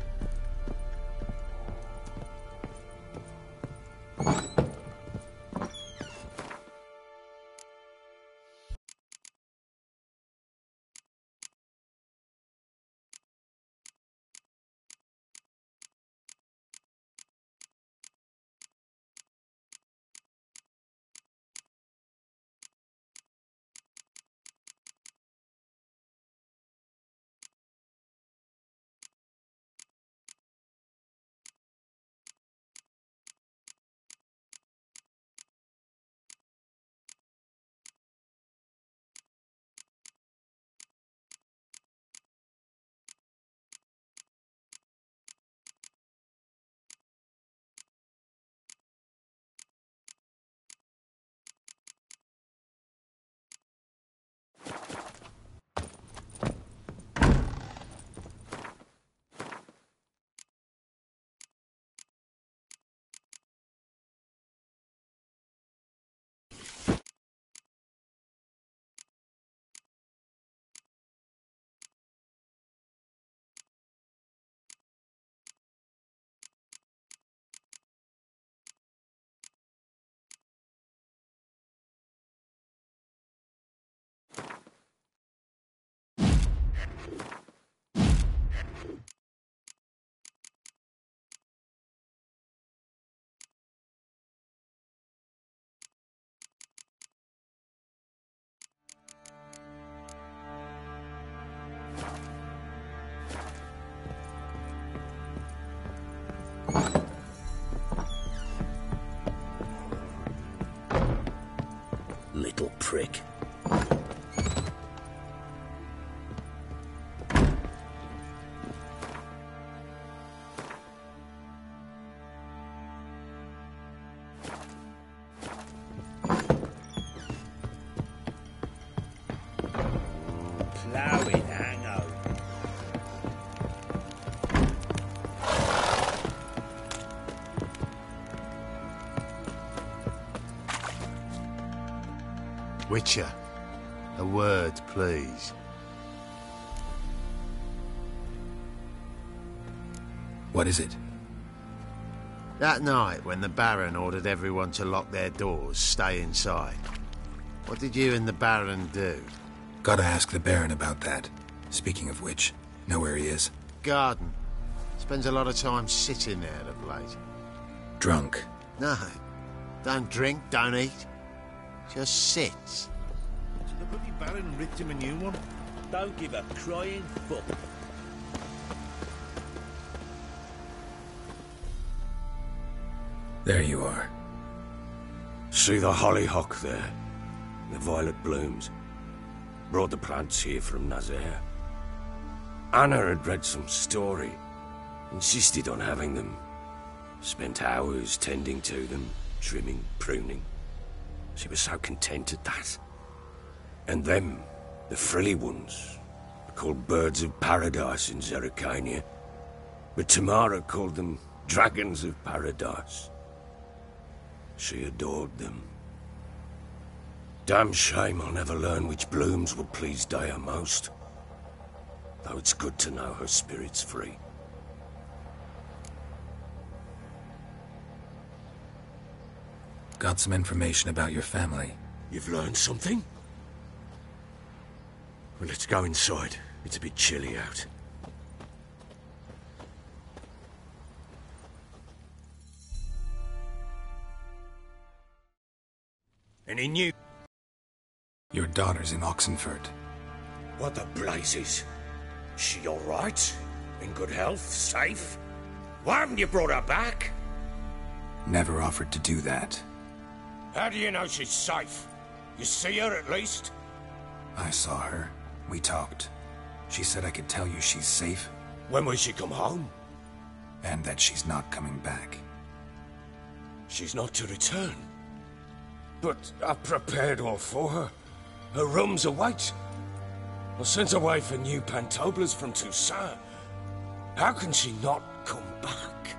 Little prick. Plough it, Hango. Witcher, a word, please. What is it? That night when the Baron ordered everyone to lock their doors, stay inside. What did you and the Baron do? Gotta ask the Baron about that. Speaking of which, know where he is? Garden. Spends a lot of time sitting there of late. Drunk. No. Don't drink, don't eat. Just sits. So the bloody Baron ripped him a new one? Don't give a crying fuck. There you are. See the hollyhock there? The violet blooms. Brought the plants here from Nazaire. Anna had read some story. Insisted on having them. Spent hours tending to them, trimming, pruning. She was so content at that. And them, the frilly ones, are called birds of paradise in Zerrikania. But Tamara called them dragons of paradise. She adored them. Damn shame I'll never learn which blooms will please Daya most. Though it's good to know her spirit's free. Got some information about your family. You've learned something? Well, let's go inside. It's a bit chilly out. Any news? Your daughter's in Oxenfurt. What the blazes? She all right? In good health? Safe? Why haven't you brought her back? Never offered to do that. How do you know she's safe? You see her at least? I saw her. We talked. She said I could tell you she's safe. When will she come home? And that she's not coming back. She's not to return. But I prepared all for her. Her rooms await. I sent away for new Pantoblas from Toussaint. How can she not come back?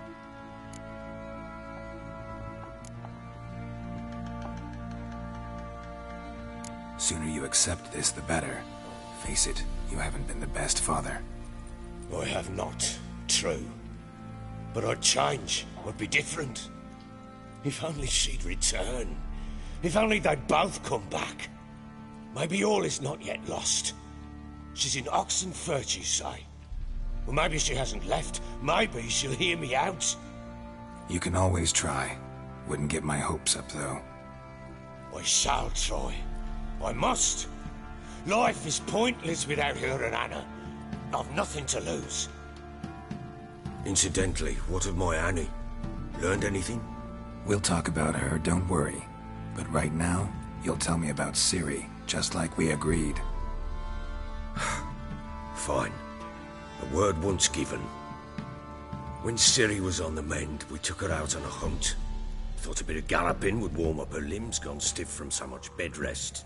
Sooner you accept this, the better. Face it, you haven't been the best father. I have not, true. But I'd change, I'd be different. If only she'd return. If only they'd both come back. Maybe all is not yet lost. She's in Oxenfurt, you say? Well, maybe she hasn't left. Maybe she'll hear me out. You can always try. Wouldn't get my hopes up, though. I shall try. I must. Life is pointless without her and Anna. I've nothing to lose. Incidentally, what of my Annie? Learned anything? We'll talk about her, don't worry. But right now, you'll tell me about Ciri, just like we agreed. Fine. A word once given. When Ciri was on the mend, we took her out on a hunt. Thought a bit of galloping would warm up her limbs, gone stiff from so much bed rest.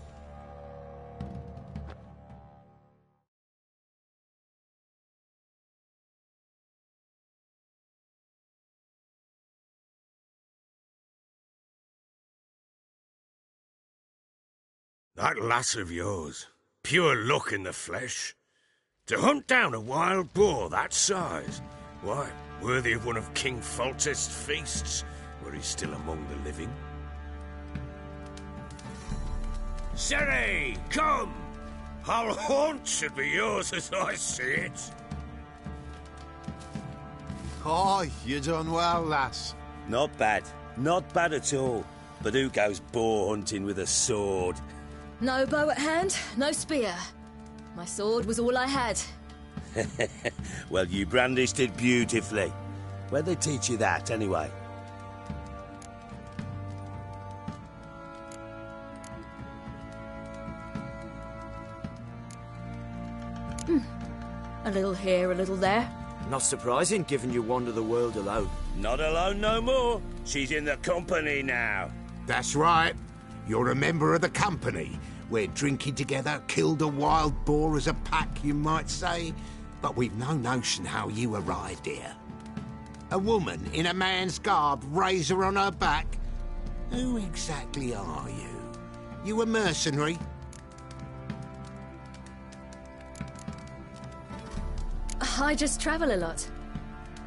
That lass of yours, pure luck in the flesh. To hunt down a wild boar that size, why, worthy of one of King Foltest's feasts, where he's still among the living. Ciri, come! Our haunt should be yours as I see it. Oh, you done well, lass. Not bad. Not bad at all. But who goes boar hunting with a sword? No bow at hand, no spear. My sword was all I had. Well, you brandished it beautifully. Where'd they teach you that, anyway? A little here, a little there. Not surprising, given you wander the world alone. Not alone no more. She's in the company now. That's right. You're a member of the company. We're drinking together, killed a wild boar as a pack, you might say. But we've no notion how you arrived here. A woman in a man's garb, razor on her back. Who exactly are you? You a mercenary? I just travel a lot.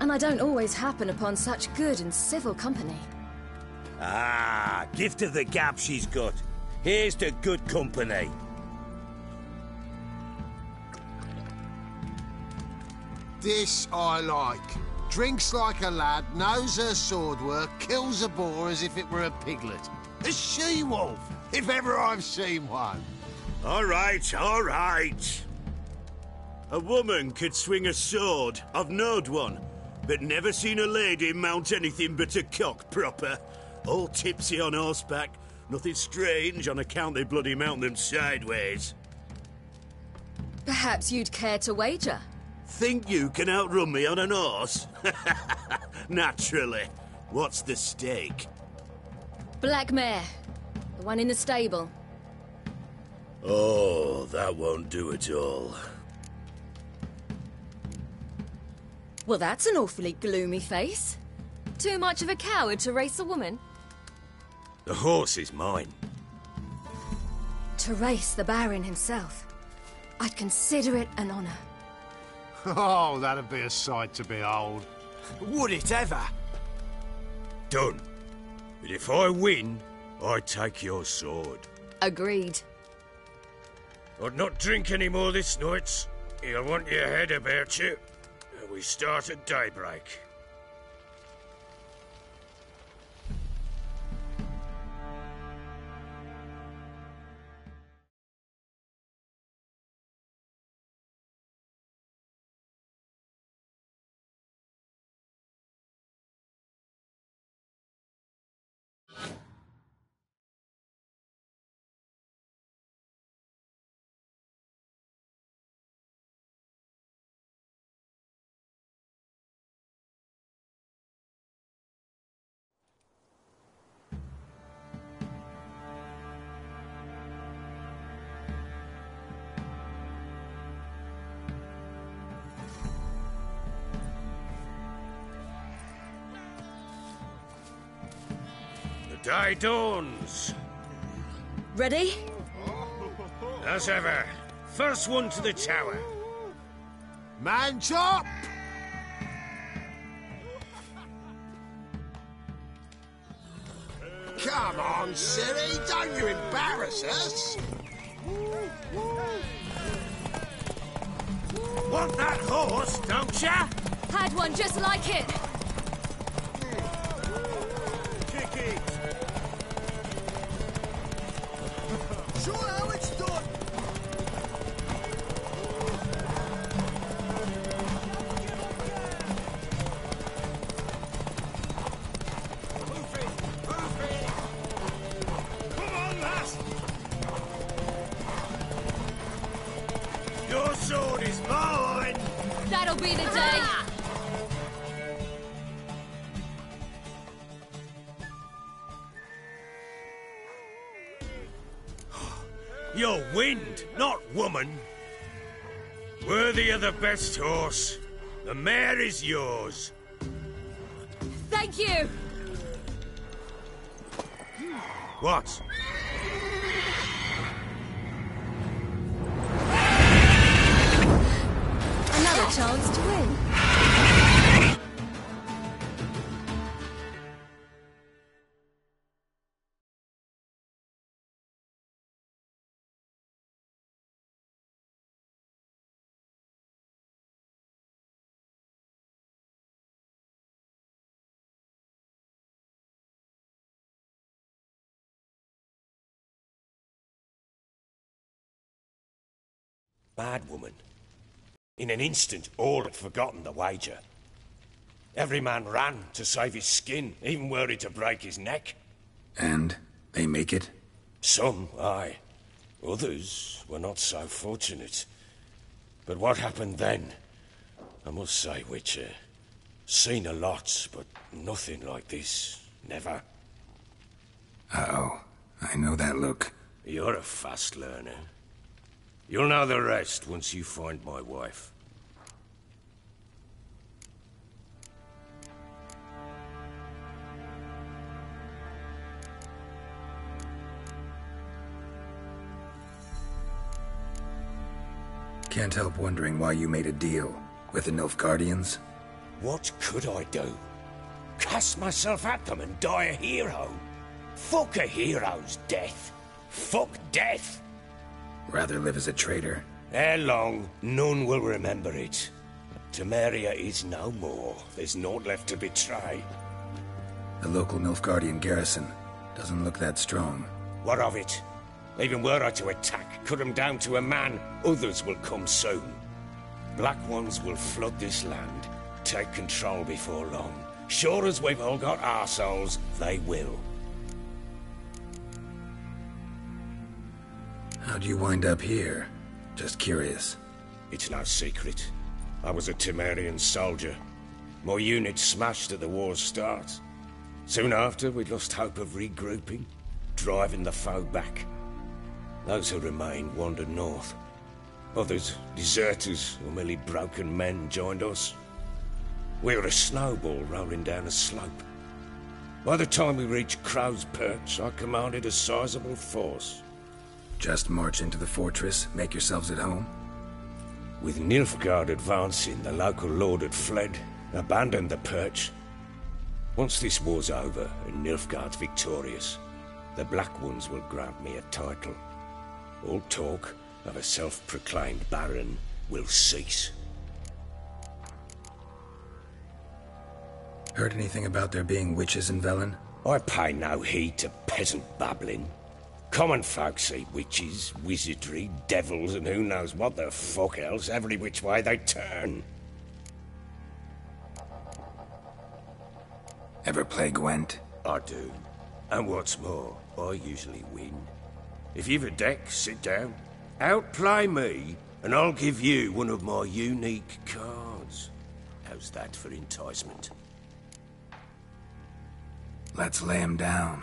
And I don't always happen upon such good and civil company. Ah, gift of the gab she's got. Here's to good company. This I like. Drinks like a lad, knows her sword work, kills a boar as if it were a piglet. A she-wolf, if ever I've seen one. All right, all right. A woman could swing a sword. I've knowed one, but never seen a lady mount anything but a cock proper. All tipsy on horseback. Nothing strange on account they bloody mount them sideways. Perhaps you'd care to wager? Think you can outrun me on an horse? Naturally. What's the stake? Black mare. The one in the stable. Oh, that won't do at all. Well, that's an awfully gloomy face. Too much of a coward to race a woman? The horse is mine. To race the Baron himself. I'd consider it an honor. Oh, that'd be a sight to behold. Would it ever? Done. But if I win, I take your sword. Agreed. I'd not drink any more this night. You'll want your head about you. We start at daybreak. The day dawns. Ready? As ever. First one to the tower. Man chop! Come on, silly, don't you embarrass us! Want that horse, don't ya? Had one just like it. Kick it! Show how it's done! Come on, lass! Your sword is mine! That'll be the day. You're wind, not woman. Worthy of the best horse. The mare is yours. Thank you. What? Another chance to win. Bad woman. In an instant, all had forgotten the wager. Every man ran to save his skin, even were he to break his neck. And they make it? Some, aye. Others were not so fortunate. But what happened then? I must say, Witcher, seen a lot, but nothing like this. Never. Uh-oh. I know that look. You're a fast learner. You'll know the rest once you find my wife. Can't help wondering why you made a deal with the Nilfgaardians. What could I do? Cast myself at them and die a hero? Fuck a hero's death. Fuck death. Rather live as a traitor. Ere long, none will remember it. Temeria is no more. There's naught left to betray. The local Nilfgaardian garrison doesn't look that strong. What of it? Even were I to attack, cut them down to a man, others will come soon. Black Ones will flood this land, take control before long. Sure as we've all got arseholes, they will. How'd you wind up here? Just curious. It's no secret. I was a Temerian soldier. My unit smashed at the war's start. Soon after, we lost hope of regrouping, driving the foe back. Those who remained wandered north. Others, deserters or merely broken men, joined us. We were a snowball rolling down a slope. By the time we reached Crow's Perch, I commanded a sizable force. Just march into the fortress, make yourselves at home? With Nilfgaard advancing, the local lord had fled, abandoned the Perch. Once this war's over and Nilfgaard's victorious, the Black Ones will grant me a title. All talk of a self-proclaimed baron will cease. Heard anything about there being witches in Velen? I pay no heed to peasant babbling. Common folk see witches, wizardry, devils, and who knows what the fuck else every which way they turn. Ever play Gwent? I do. And what's more, I usually win. If you've a deck, sit down. Outplay me, and I'll give you one of my unique cards. How's that for enticement? Let's lay him down.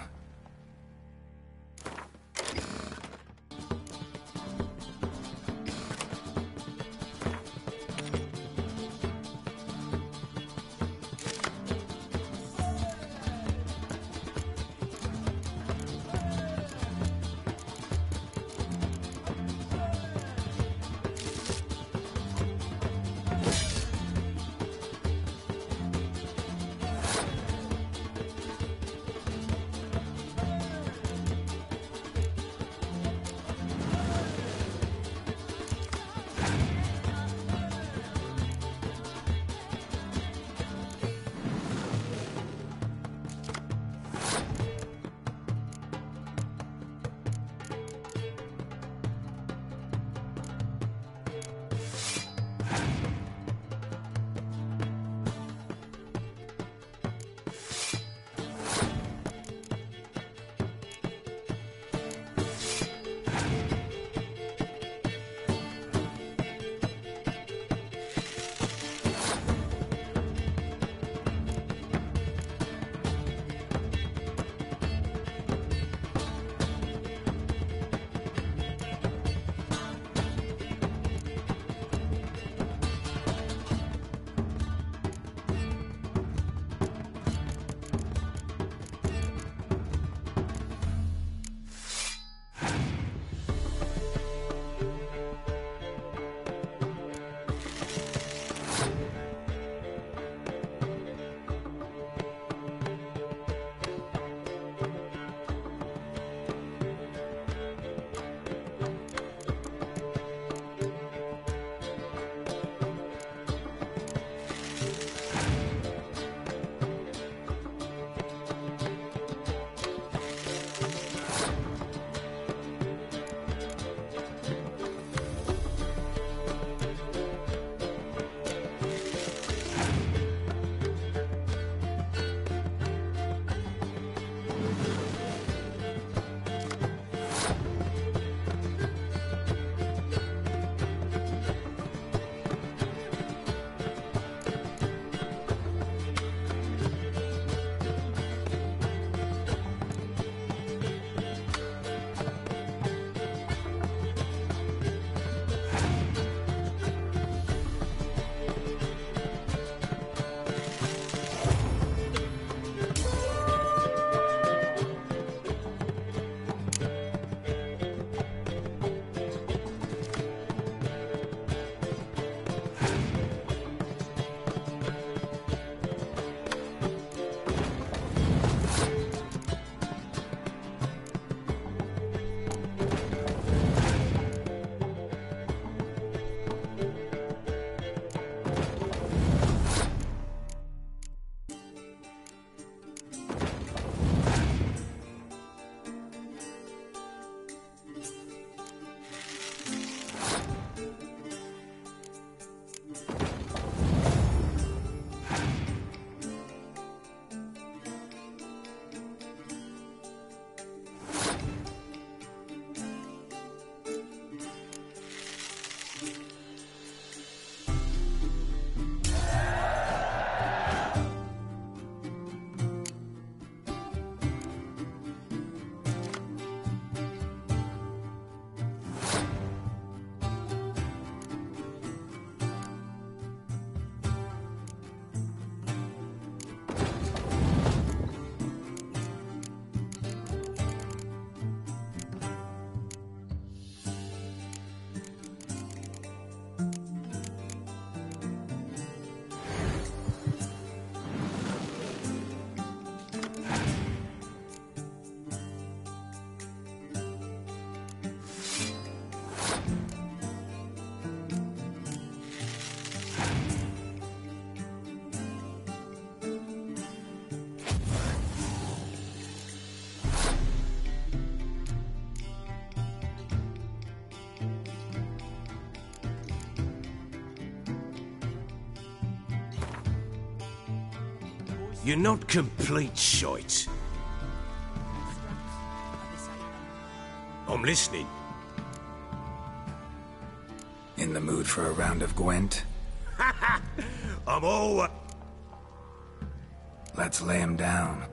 You're not complete shite. I'm listening. In the mood for a round of Gwent? I'm all... Let's lay him down.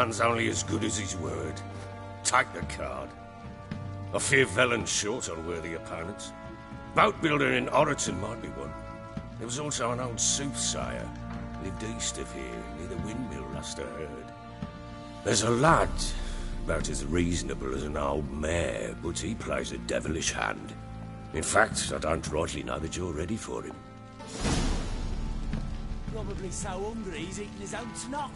Man's only as good as his word. Take the card. I fear Velen's short on worthy opponents. Boat builder in Oroton might be one. There was also an old soothsayer. Lived east of here, near the windmill, last I heard. There's a lad, about as reasonable as an old mare, but he plays a devilish hand. In fact, I don't rightly know that you're ready for him. Probably so hungry he's eating his own snot.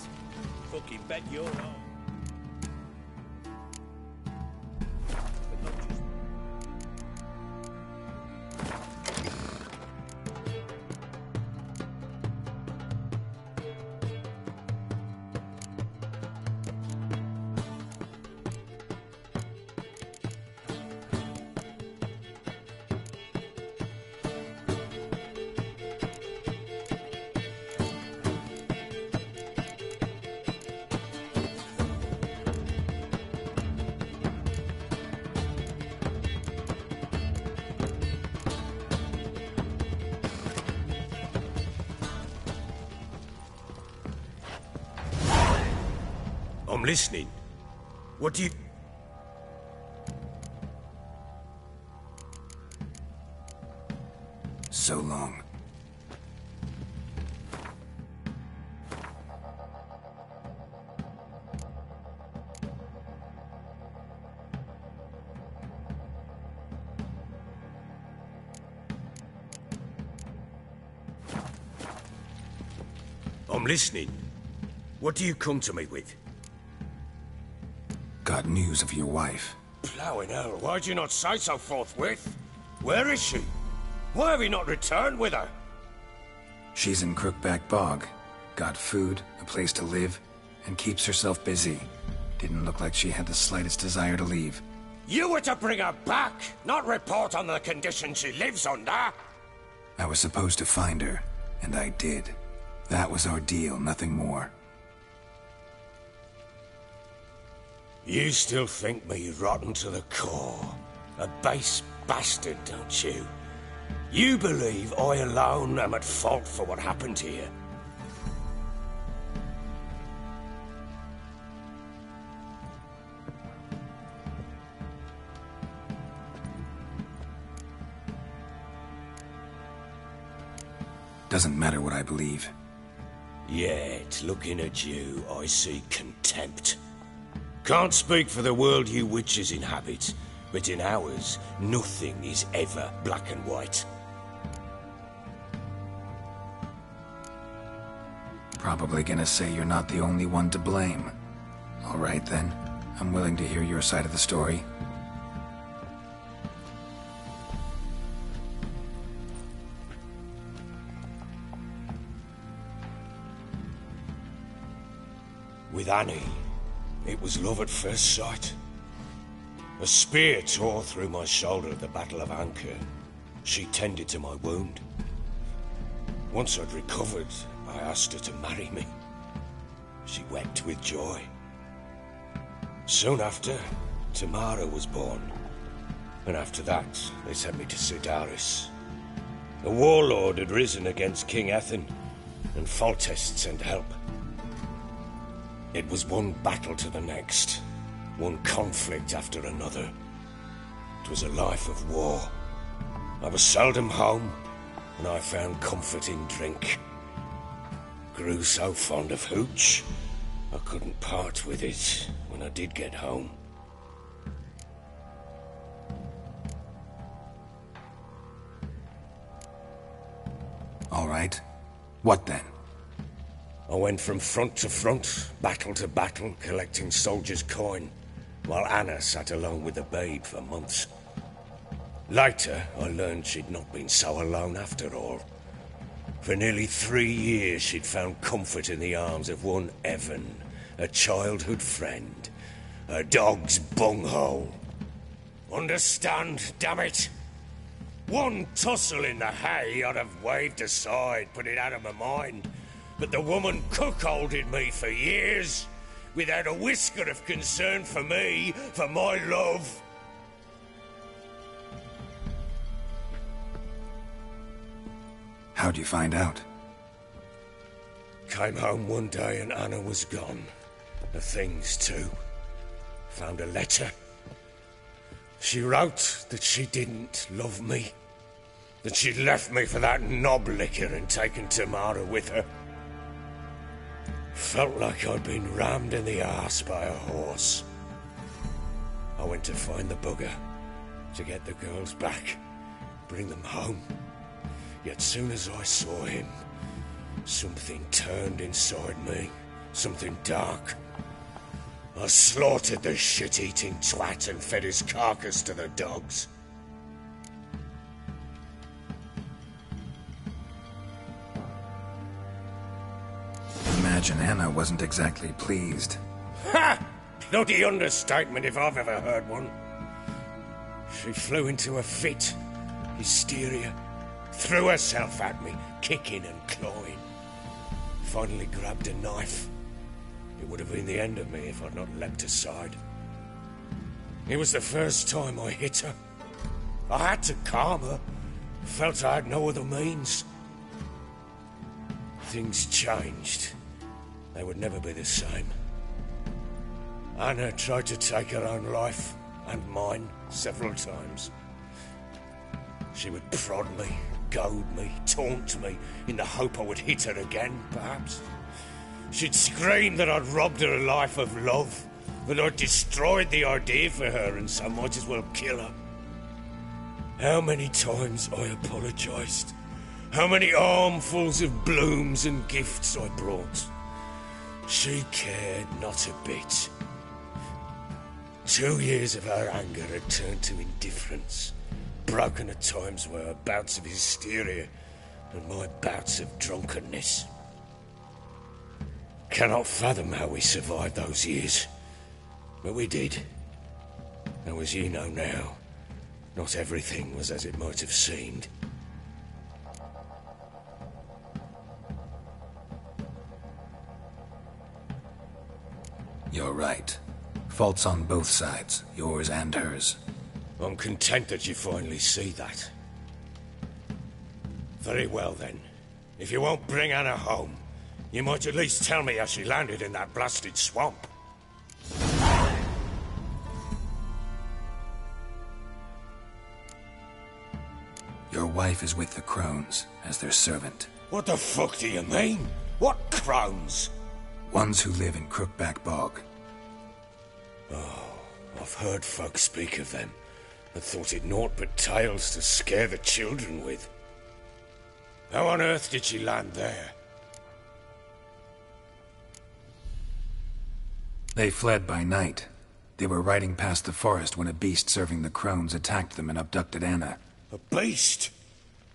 Fucking bet you're on. I'm listening. What do you... So long. I'm listening. What do you come to me with? Got news of your wife. Plowing hell, why'd you not say so forthwith? Where is she? Why have you not returned with her? She's in Crookback Bog. Got food, a place to live, and keeps herself busy. Didn't look like she had the slightest desire to leave. You were to bring her back, not report on the conditions she lives under. I was supposed to find her, and I did. That was our deal, nothing more. You still think me rotten to the core. A base bastard, don't you? You believe I alone am at fault for what happened here. Doesn't matter what I believe. Yet, looking at you, I see contempt. Can't speak for the world you witches inhabit, but in ours, nothing is ever black and white. Probably gonna say you're not the only one to blame. All right then, I'm willing to hear your side of the story. With Annie, it was love at first sight. A spear tore through my shoulder at the Battle of Anchor. She tended to my wound. Once I'd recovered, I asked her to marry me. She wept with joy. Soon after, Tamara was born. And after that, they sent me to Sidaris. A warlord had risen against King Ethan, and Foltest sent help. It was one battle to the next, one conflict after another. It was a life of war. I was seldom home, and I found comfort in drink. Grew so fond of hooch, I couldn't part with it when I did get home. All right. What then? I went from front to front, battle to battle, collecting soldiers' coin, while Anna sat alone with the babe for months. Later, I learned she'd not been so alone after all. For nearly 3 years, she'd found comfort in the arms of one Evan, a childhood friend, a dog's bunghole. Understand, damn it? One tussle in the hay I'd have waved aside, put it out of my mind. But the woman cuckolded me for years, without a whisker of concern for me, for my love. How'd you find out? Came home one day and Anna was gone. The things too. Found a letter. She wrote that she didn't love me. That she'd left me for that knob licker and taken Tamara with her. Felt like I'd been rammed in the arse by a horse. I went to find the bugger, to get the girls back, bring them home. Yet soon as I saw him, something turned inside me, something dark. I slaughtered the shit-eating twat and fed his carcass to the dogs. Imagine Anna wasn't exactly pleased. Ha! Bloody understatement if I've ever heard one. She flew into a fit, hysteria, threw herself at me, kicking and clawing. Finally grabbed a knife. It would have been the end of me if I'd not leapt aside. It was the first time I hit her. I had to calm her. Felt I had no other means. Things changed. They would never be the same. Anna tried to take her own life, and mine, several times. She would prod me, goad me, taunt me, in the hope I would hit her again, perhaps. She'd scream that I'd robbed her life of love, that I'd destroyed the idea for her, and so might as well kill her. How many times I apologised. How many armfuls of blooms and gifts I brought. She cared not a bit. 2 years of her anger had turned to indifference, broken at times by her bouts of hysteria and my bouts of drunkenness. Cannot fathom how we survived those years, but we did. Though as you know now, not everything was as it might have seemed. You're right. Faults on both sides, yours and hers. I'm content that you finally see that. Very well then. If you won't bring Anna home, you might at least tell me how she landed in that blasted swamp. Your wife is with the Crones, as their servant. What the fuck do you mean? What Crones? Ones who live in Crookback Bog. Oh, I've heard folk speak of them, and thought it naught but tales to scare the children with. How on earth did she land there? They fled by night. They were riding past the forest when a beast serving the Crones attacked them and abducted Anna. A beast?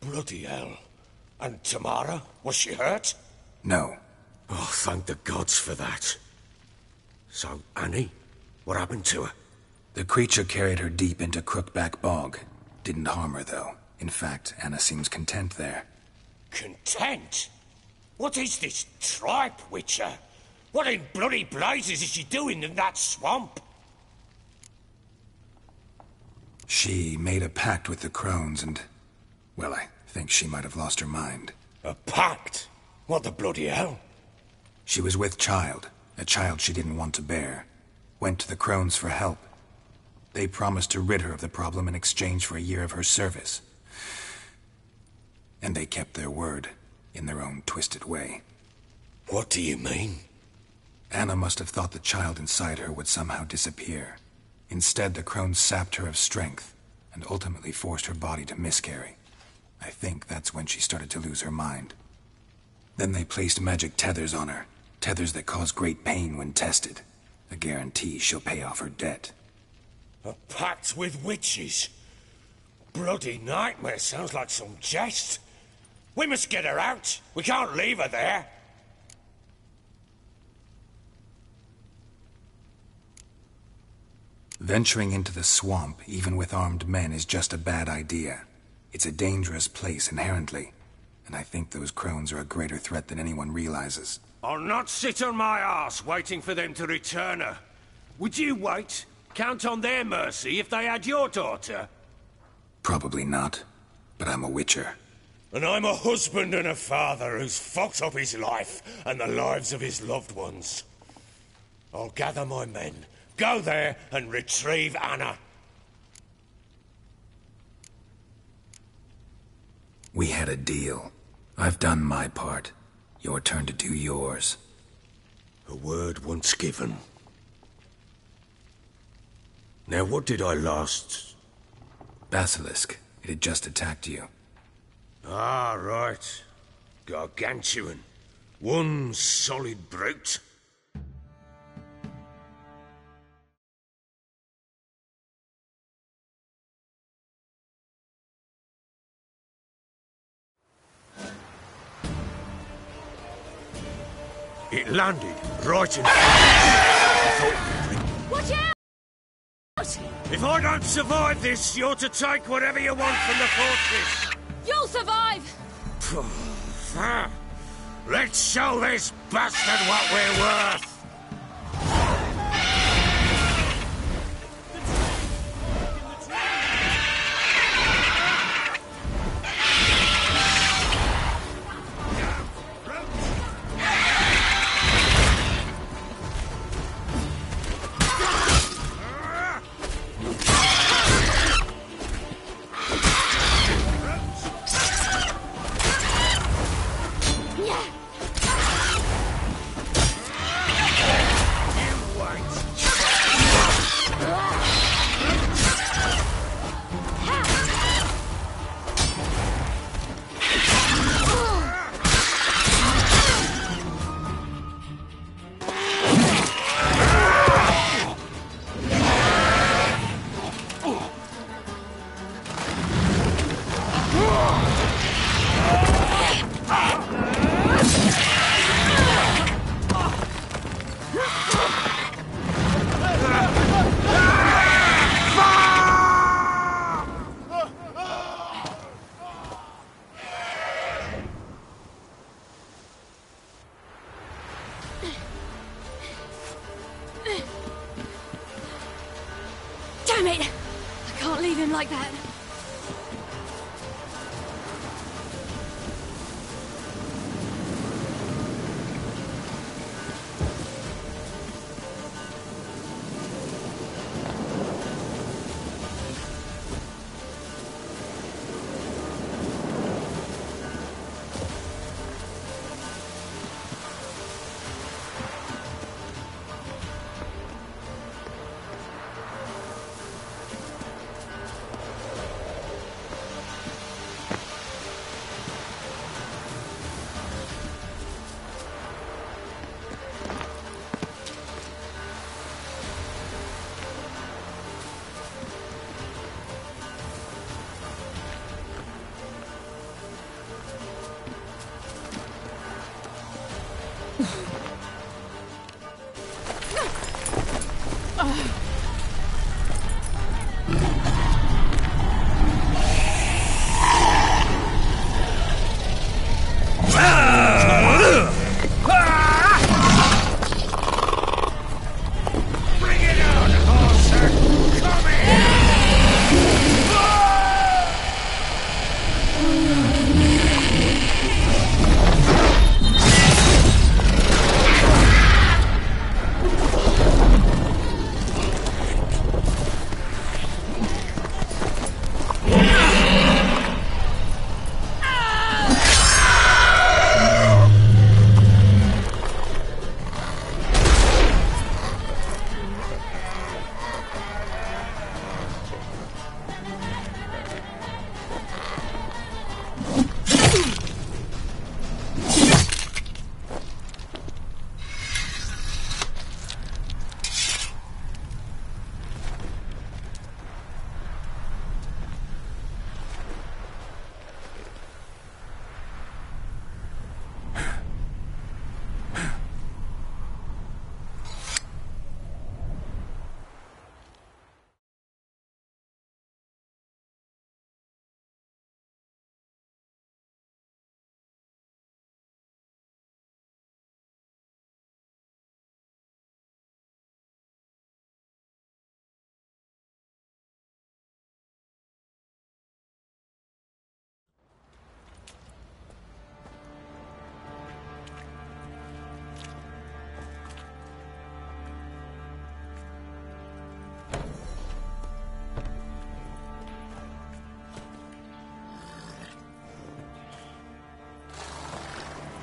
Bloody hell. And Tamara? Was she hurt? No. Oh, thank the gods for that. So, Annie? What happened to her? The creature carried her deep into Crookback Bog. Didn't harm her, though. In fact, Anna seems content there. Content? What is this tripe, Witcher? What in bloody blazes is she doing in that swamp? She made a pact with the Crones and... well, I think she might have lost her mind. A pact? What the bloody hell? She was with child, a child she didn't want to bear. Went to the Crones for help. They promised to rid her of the problem in exchange for a year of her service. And they kept their word, in their own twisted way. What do you mean? Anna must have thought the child inside her would somehow disappear. Instead, the Crones sapped her of strength, and ultimately forced her body to miscarry. I think that's when she started to lose her mind. Then they placed magic tethers on her, tethers that cause great pain when tested. A guarantee she'll pay off her debt. A pact with witches? Bloody nightmare, sounds like some jest. We must get her out. We can't leave her there. Venturing into the swamp, even with armed men, is just a bad idea. It's a dangerous place inherently, and I think those Crones are a greater threat than anyone realizes. I'll not sit on my arse waiting for them to return her. Would you wait? Count on their mercy if they had your daughter? Probably not, but I'm a witcher. And I'm a husband and a father who's fucked up his life and the lives of his loved ones. I'll gather my men, go there and retrieve Anna. We had a deal. I've done my part. Your turn to do yours. A word once given. Now, what did I last... Basilisk. It had just attacked you. Ah, right. Gargantuan. One solid brute. It landed right in... Watch out! If I don't survive this, you're to take whatever you want from the fortress. You'll survive! Let's show this bastard what we're worth! Damn it! I can't leave him like that.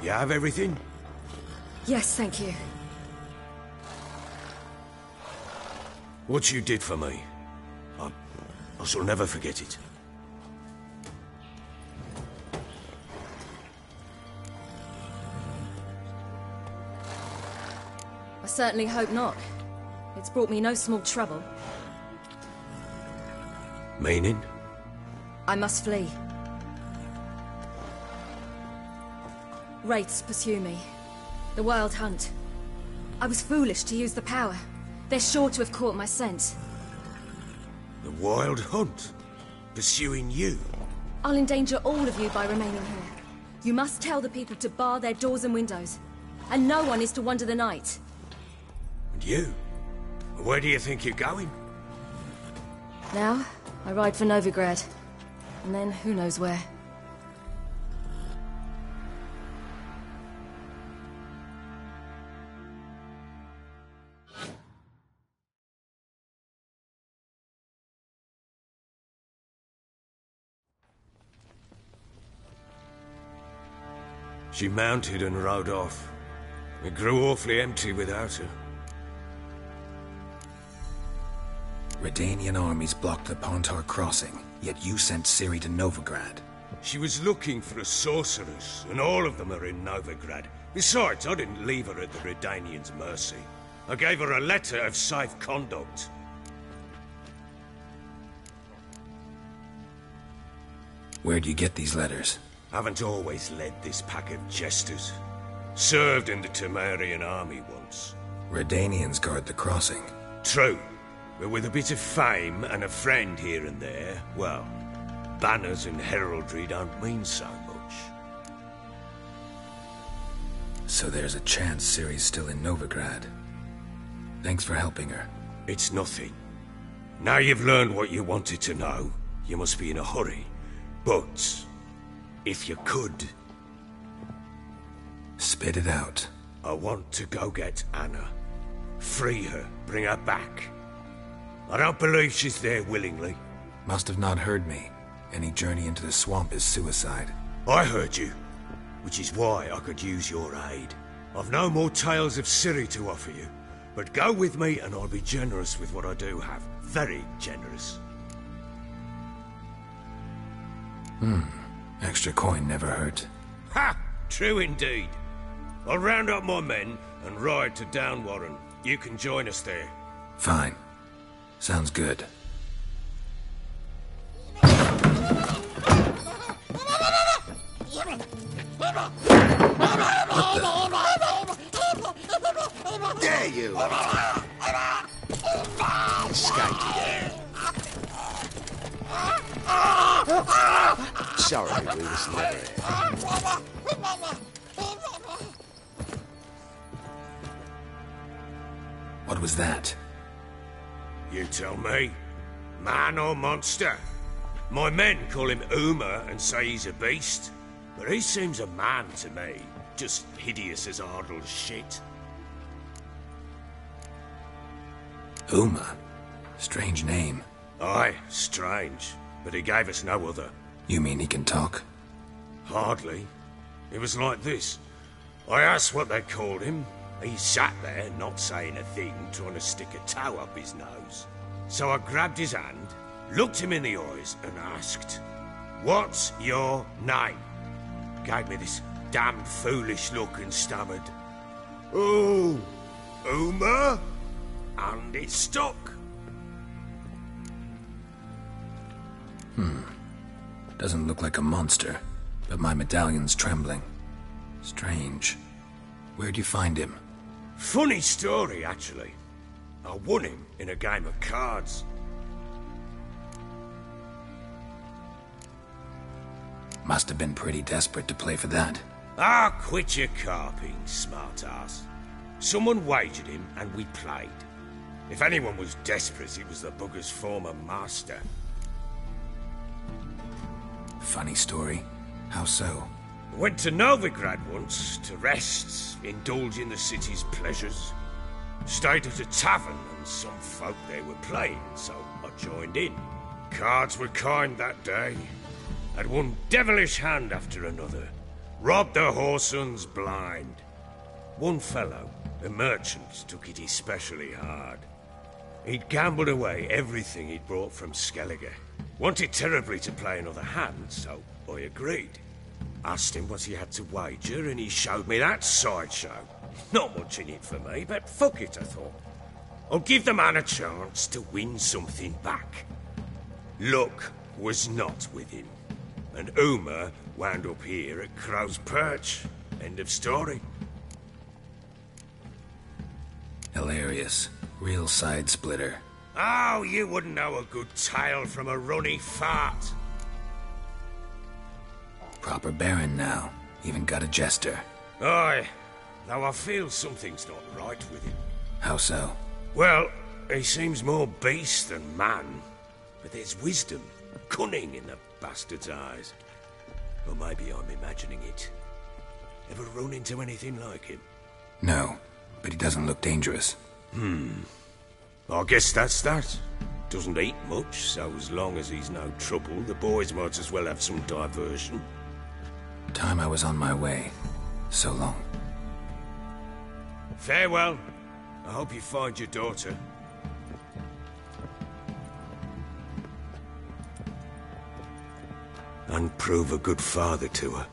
You have everything? Yes, thank you. What you did for me, I shall never forget it. I certainly hope not. It's brought me no small trouble. Meaning? I must flee. Wraiths pursue me. The Wild Hunt. I was foolish to use the power. They're sure to have caught my scent. The Wild Hunt? Pursuing you? I'll endanger all of you by remaining here. You must tell the people to bar their doors and windows. And no one is to wander the night. And you? Where do you think you're going? Now, I ride for Novigrad. And then, who knows where. She mounted and rode off. It grew awfully empty without her. Redanian armies blocked the Pontar crossing, yet you sent Ciri to Novigrad. She was looking for a sorceress, and all of them are in Novigrad. Besides, I didn't leave her at the Redanians' mercy. I gave her a letter of safe conduct. Where'd you get these letters? Haven't always led this pack of jesters. Served in the Temerian army once. Redanians guard the crossing. True. But with a bit of fame and a friend here and there, well, banners and heraldry don't mean so much. So there's a chance Ciri's still in Novigrad. Thanks for helping her. It's nothing. Now you've learned what you wanted to know, you must be in a hurry. But, if you could... Spit it out. I want to go get Anna. Free her, bring her back. I don't believe she's there willingly. Must have not heard me. Any journey into the swamp is suicide. I heard you, which is why I could use your aid. I've no more tales of Ciri to offer you, but go with me and I'll be generous with what I do have. Very generous. Extra coin never hurt. Ha! True indeed. I'll round up my men and ride to Downwarren. You can join us there. Fine. Sounds good. There you are. Escaped again. Sorry, we was never here. What was that? You tell me. Man or monster? My men call him Uma and say he's a beast, but he seems a man to me. Just hideous as Ardle's shit. Uma? Strange name. Aye, strange. But he gave us no other. You mean he can talk? Hardly. It was like this. I asked what they called him. He sat there, not saying a thing, trying to stick a toe up his nose. So I grabbed his hand, looked him in the eyes, and asked, "What's your name?" Gave me this damned foolish look and stammered, "Oh, Uma?" And it stuck. Doesn't look like a monster, but my medallion's trembling. Strange. Where'd you find him? Funny story, actually. I won him in a game of cards. Must have been pretty desperate to play for that. Ah, quit your carping, smart-ass. Someone wagered him, and we played. If anyone was desperate, it was the bugger's former master. Funny story. How so? Went to Novigrad once, to rest, indulge in the city's pleasures. Stayed at a tavern, and some folk there were playing, so I joined in. Cards were kind that day. Had one devilish hand after another. Robbed the whoresun's blind. One fellow, a merchant, took it especially hard. He'd gambled away everything he'd brought from Skellige. Wanted terribly to play another hand, so I agreed. Asked him what he had to wager, and he showed me that sideshow. Not much in it for me, but fuck it, I thought. I'll give the man a chance to win something back. Luck was not with him, and Uma wound up here at Crow's Perch. End of story. Hilarious. Real side splitter. Oh, you wouldn't know a good tale from a runny fart. Proper baron now. Even got a jester. Aye, though I feel something's not right with him. How so? Well, he seems more beast than man. But there's wisdom, cunning in the bastard's eyes. Or maybe I'm imagining it. Ever run into anything like him? No, but he doesn't look dangerous. I guess that's that. Doesn't eat much, so as long as he's no trouble, the boys might as well have some diversion. Time I was on my way. So long. Farewell. I hope you find your daughter. And prove a good father to her.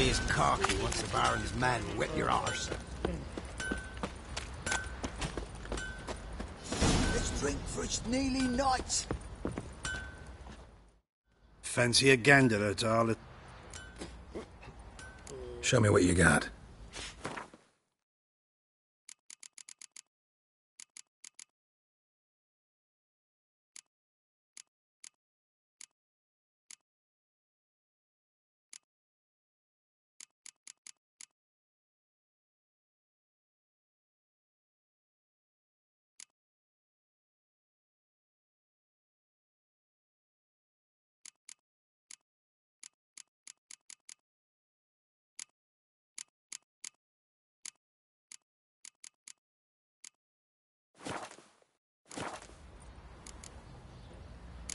be as cocky once the Baron's man whip your arse. Let's drink for it's nearly night. Fancy a gander at all? Show me what you got.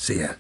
See ya.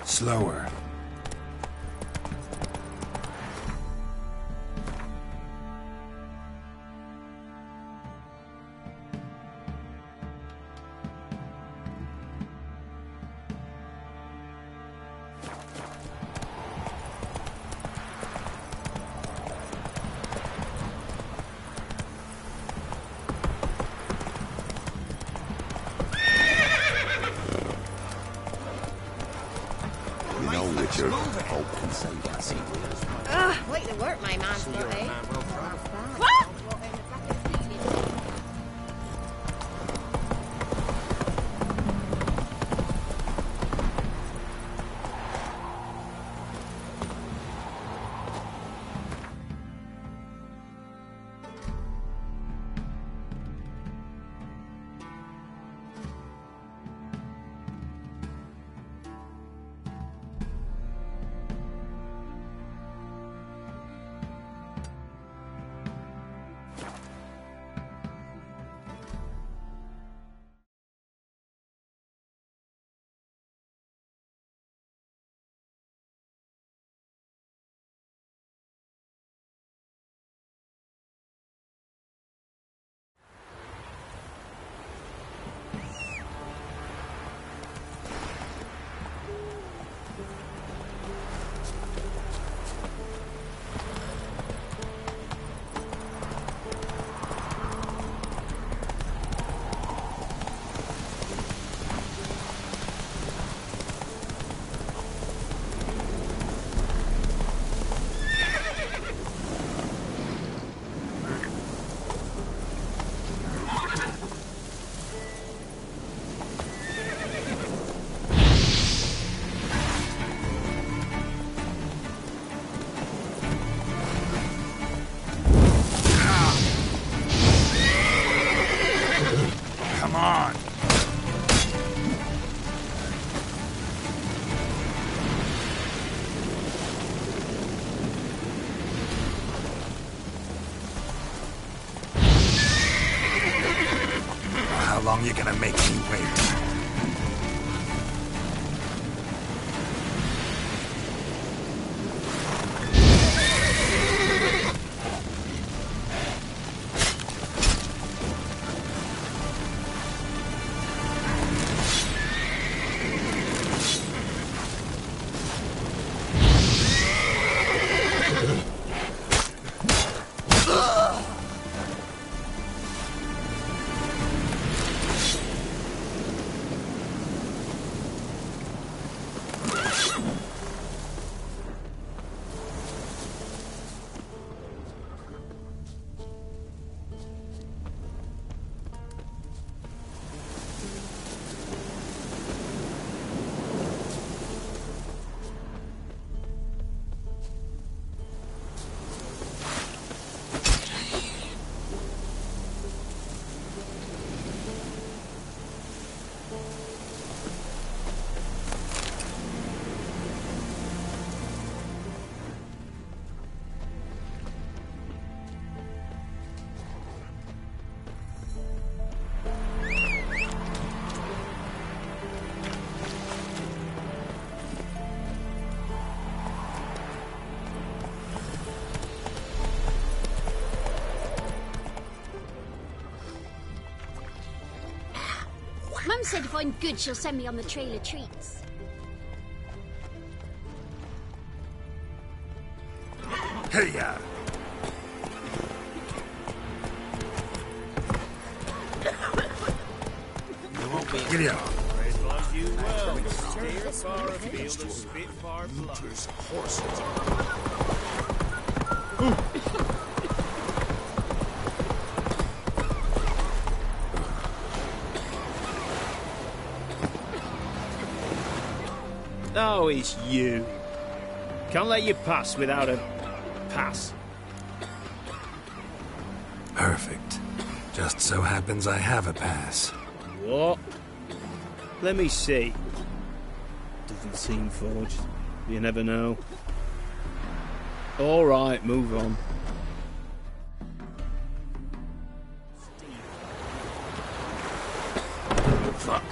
Slower. Wait to work, my man's got, eh? How long you gonna make me wait? Mum said if I'm good, she'll send me on the trail of treats. Hey, ya! You won't be. Giddy up. You well. Steer far afield and spit far blood. Horses. Oh, it's you. Can't let you pass without a pass. Perfect. Just so happens I have a pass. What? Let me see. Doesn't seem forged. You never know. All right, move on. Fuck.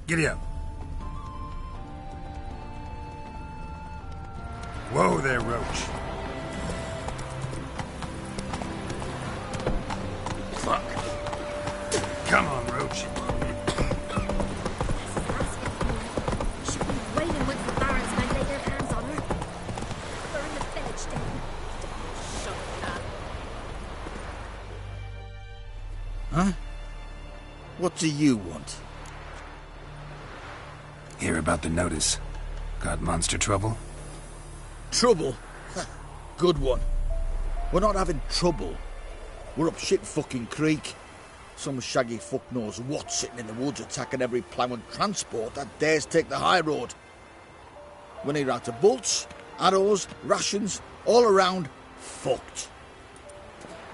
Giddy up. Whoa there, Roach. Fuck. Come on, Roach. She'll be wailing once the Barons men lay their hands on her. Burn the village down. Shut up. Huh? What do you want? Hear about the notice. Got monster trouble? Trouble? Good one. We're not having trouble. We're up shit fucking creek. Some shaggy fuck knows what sitting in the woods attacking every plough and transport that dares take the high road. When he out of bolts, arrows, rations, all around, fucked.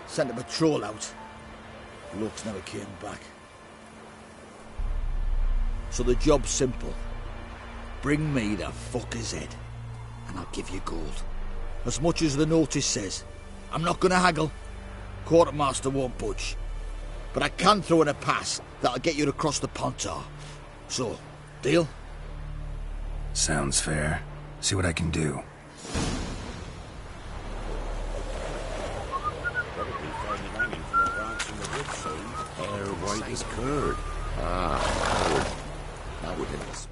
Sent a patrol out. Blokes never came back. So the job's simple. Bring me the fucker's head, and I'll give you gold. As much as the notice says. I'm not gonna haggle. Quartermaster won't budge. But I can throw in a pass that'll get you across the Pontar. So, deal? Sounds fair. See what I can do. Hair white as curd. Ah, that would hit us.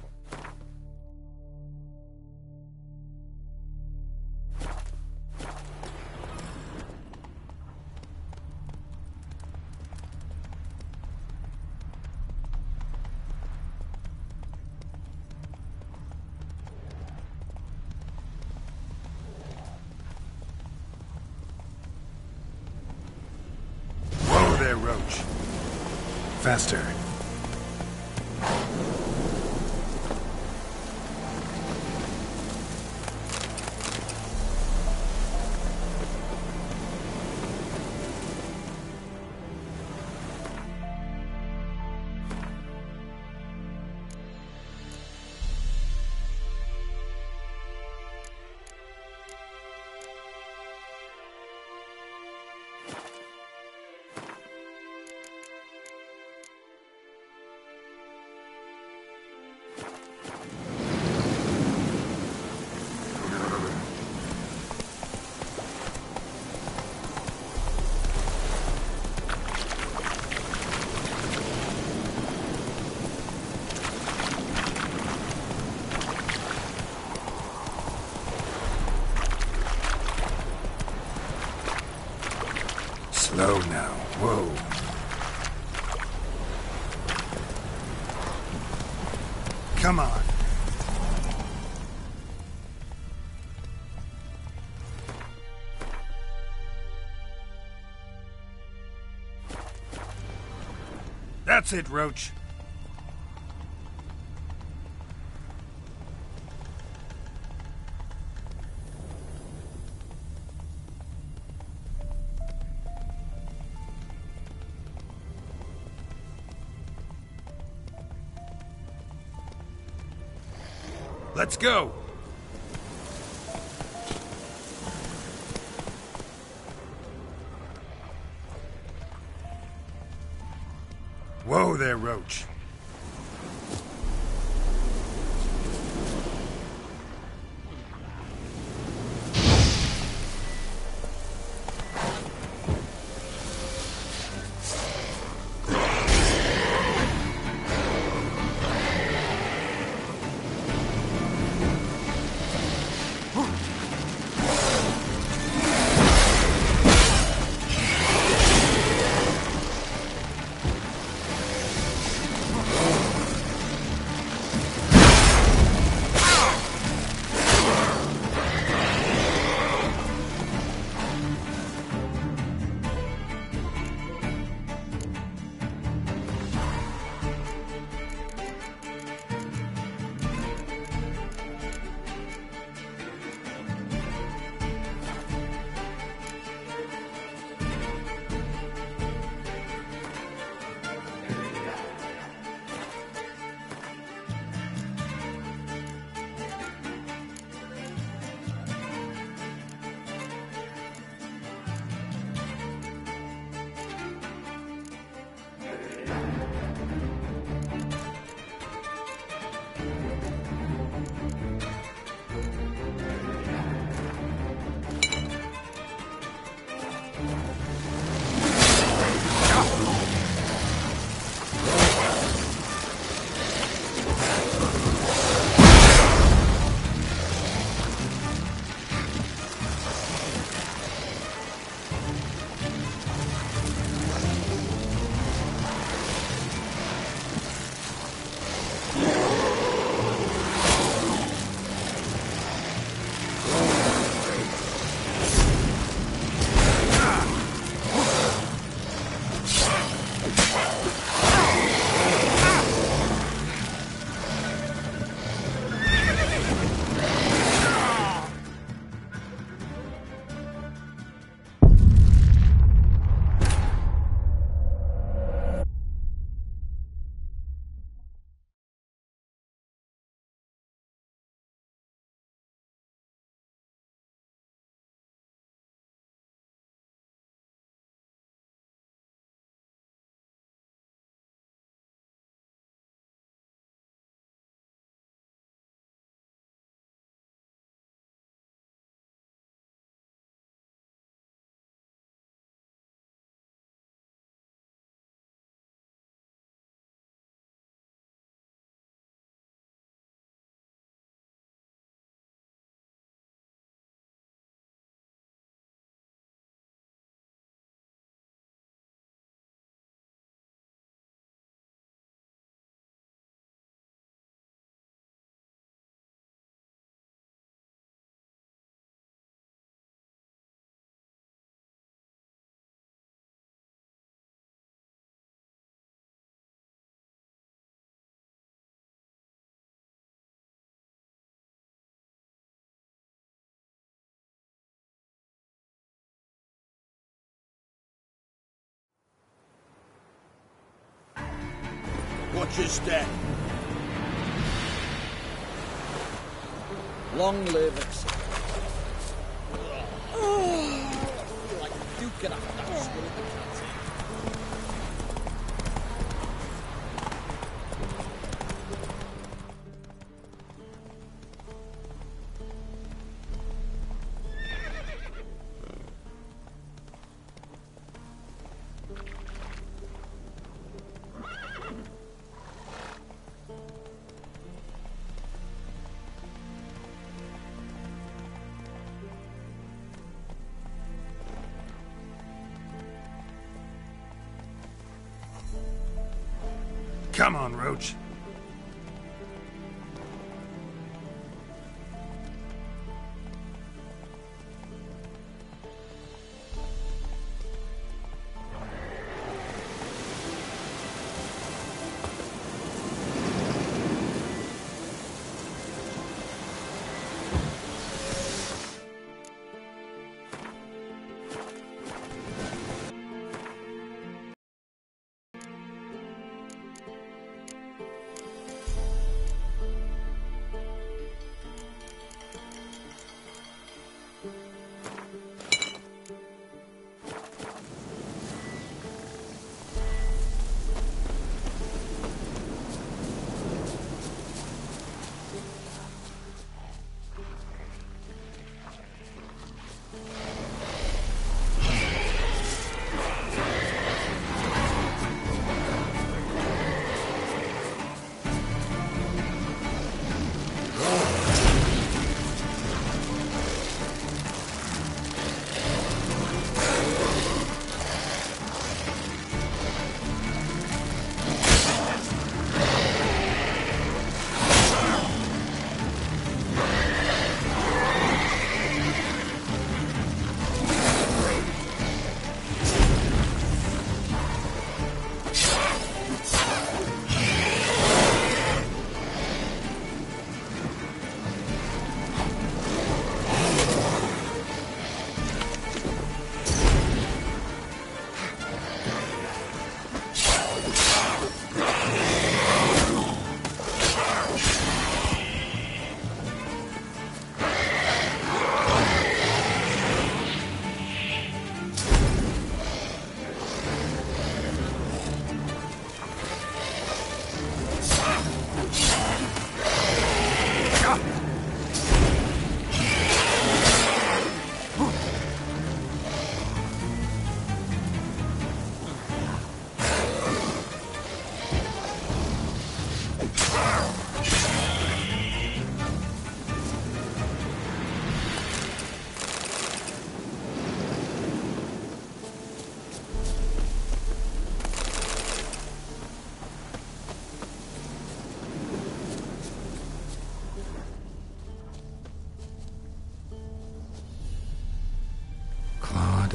Whoa there, Roach. Faster. Slow now. Whoa. Come on. That's it, Roach. Let's go! Whoa there, Roach. Watch your step. Long live it. Like a duke and a half. Come on, Roach.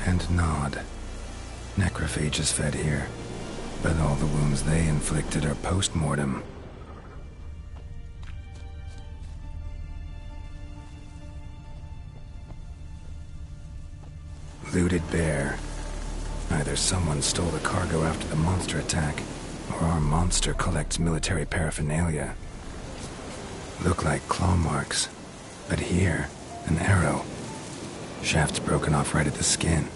And Nod. Necrophages fed here, but all the wounds they inflicted are post-mortem. Looted bear. Either someone stole the cargo after the monster attack, or our monster collects military paraphernalia. Look like claw marks, but here, an arrow. Shaft's broken off right at the skin.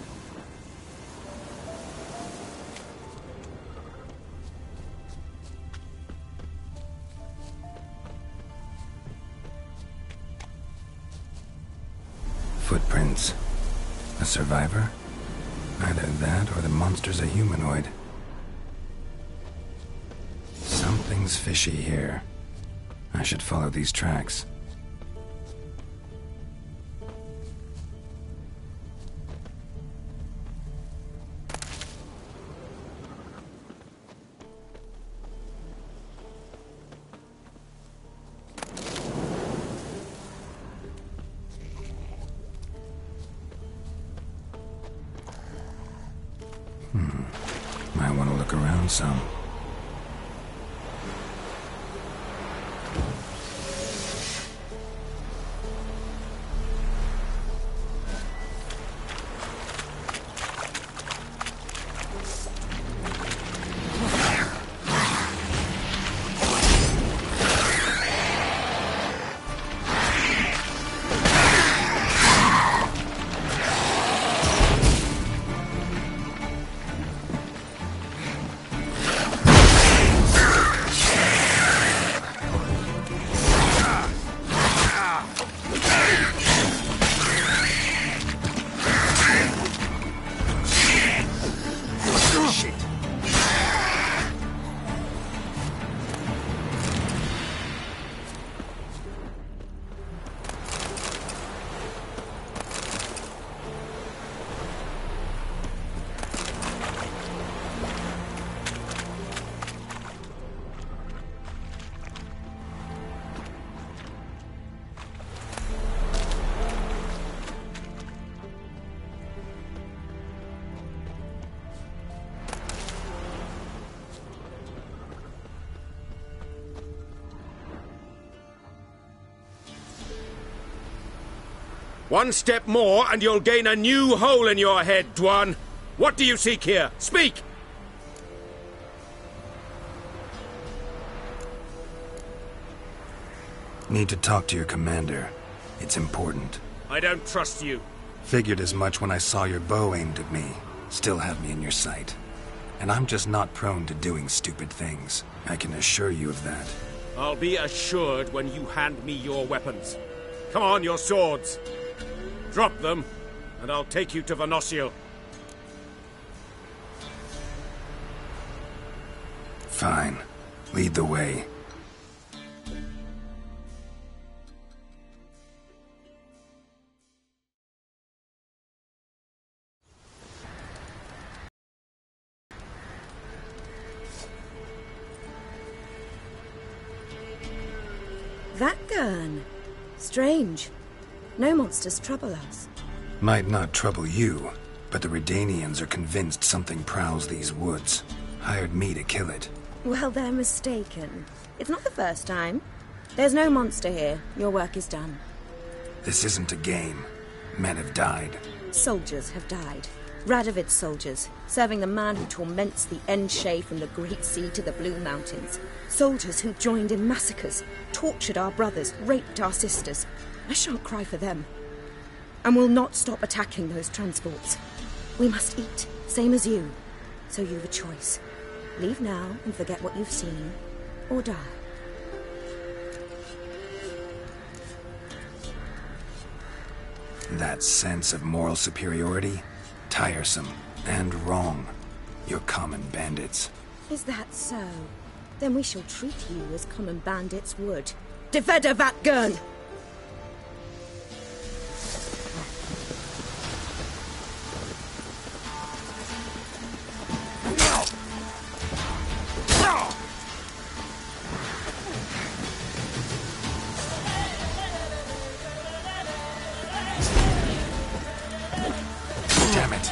Footprints. A survivor? Either that or the monster's a humanoid. Something's fishy here. I should follow these tracks. Might want to look around some. One step more and you'll gain a new hole in your head, Dwan. What do you seek here? Speak! Need to talk to your commander. It's important. I don't trust you. Figured as much when I saw your bow aimed at me. Still have me in your sight. And I'm just not prone to doing stupid things. I can assure you of that. I'll be assured when you hand me your weapons. Come on, your swords. Drop them, and I'll take you to Venosio. Fine. Lead the way. Vakgern. Strange. No monsters trouble us. Might not trouble you, but the Redanians are convinced something prowls these woods. Hired me to kill it. Well, they're mistaken. It's not the first time. There's no monster here. Your work is done. This isn't a game. Men have died. Soldiers have died. Radovid's soldiers, serving the man who torments the Enshe from the Great Sea to the Blue Mountains. Soldiers who joined in massacres, tortured our brothers, raped our sisters. I shan't cry for them. And will not stop attacking those transports. We must eat, same as you. So you've a choice. Leave now and forget what you've seen, or die. That sense of moral superiority? Tiresome and wrong. You're common bandits. Is that so? Then we shall treat you as common bandits would. Defender Vakgern! Damn it.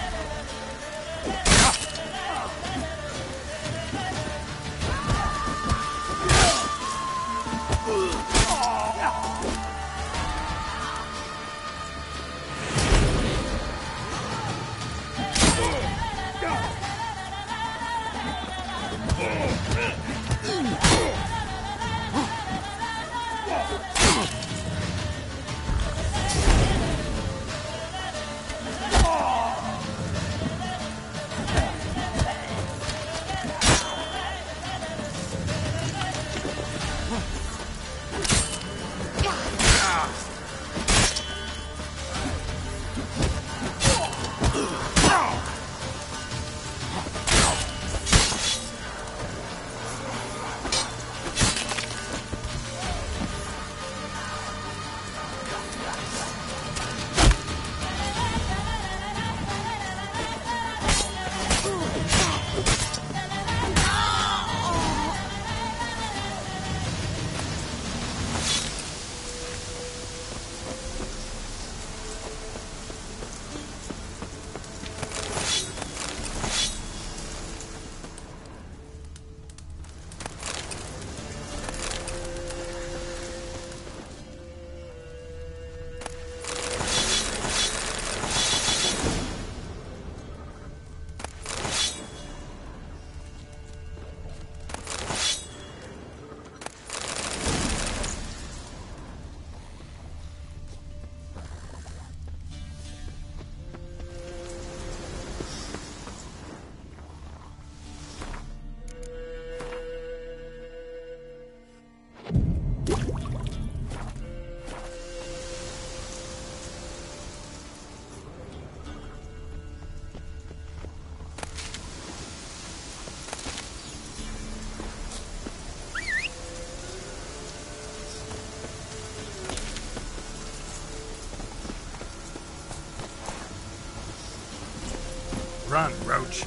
Run, Roach.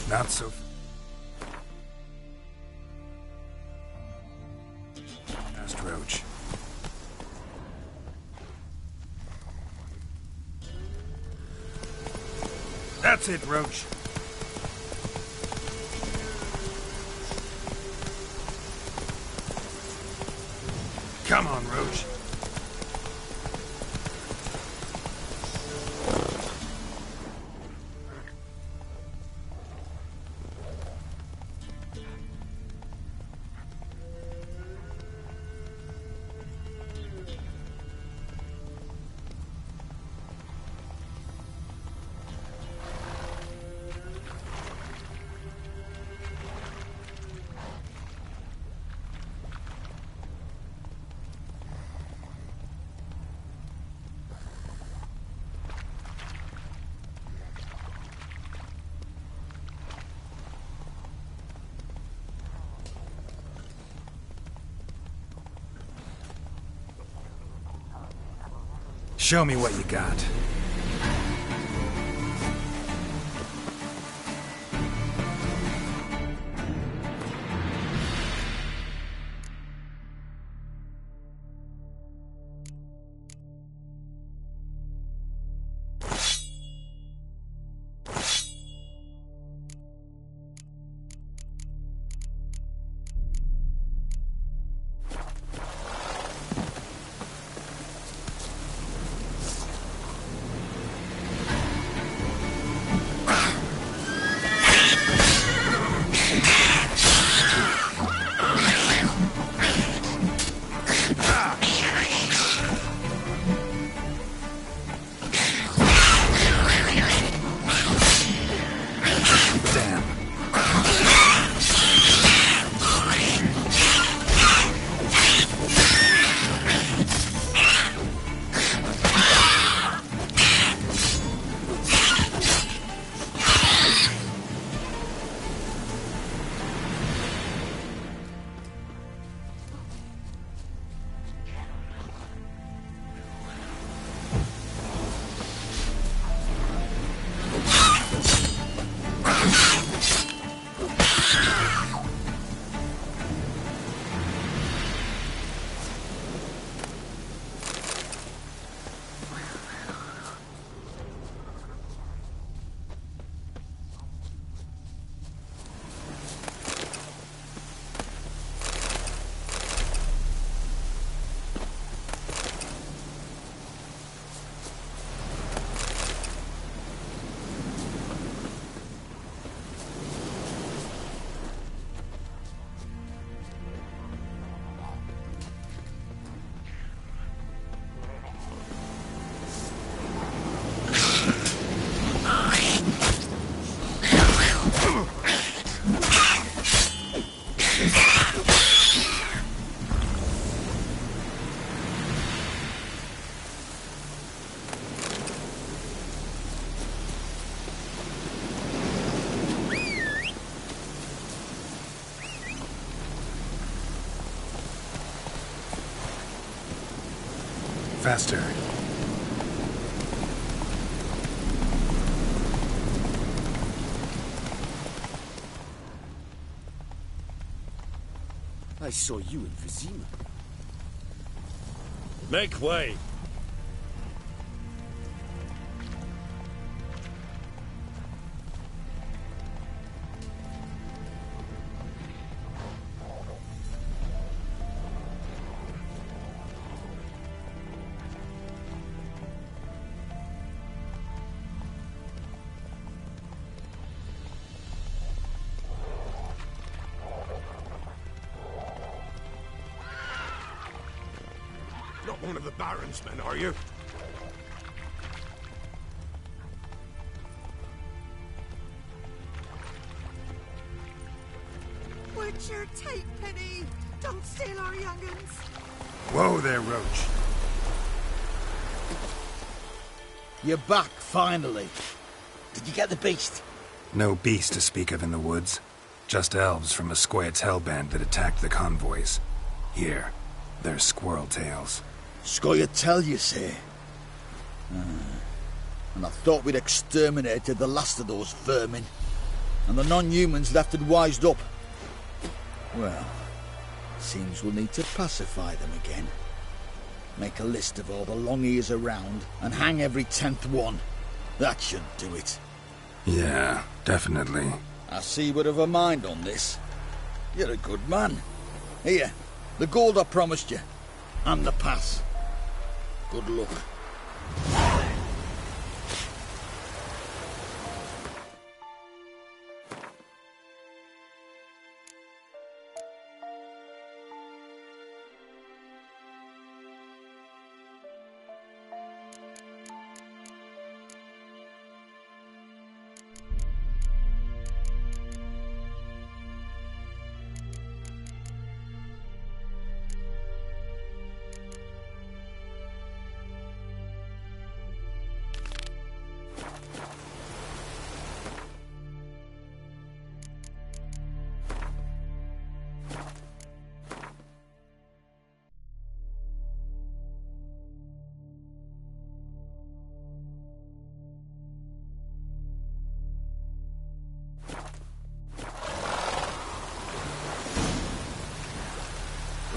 Not so... Fast, Roach. That's it, Roach. Come on, Roach. Show me what you got. Faster. I saw you in Vizima. Make way. Not one of the Baron's men, are you? What's your take, Penny? Don't steal our young'uns. Whoa there, Roach. You're back, finally. Did you get the beast? No beast to speak of in the woods. Just elves from a Squoyet's hellband that attacked the convoys. Here, they're squirrel tails. Squoyet tell, you say? And I thought we'd exterminated the last of those vermin. And the non-humans left and wised up. Well, seems we'll need to pacify them again. Make a list of all the long ears around and hang every 10th one. That should do it. Yeah, definitely. I see you would have a mind on this. You're a good man. Here, the gold I promised you. And the pass. Good luck.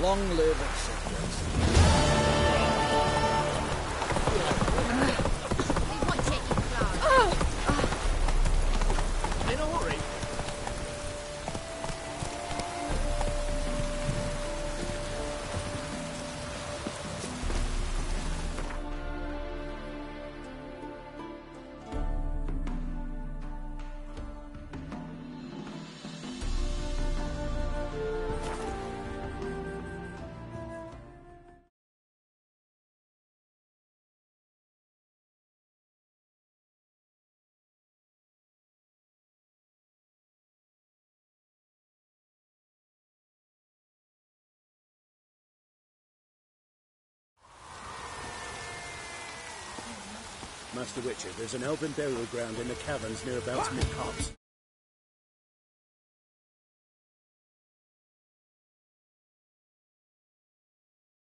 Long live acceptance. In a hurry. Master Witcher, there's an elven burial ground in the caverns near about mid-copse.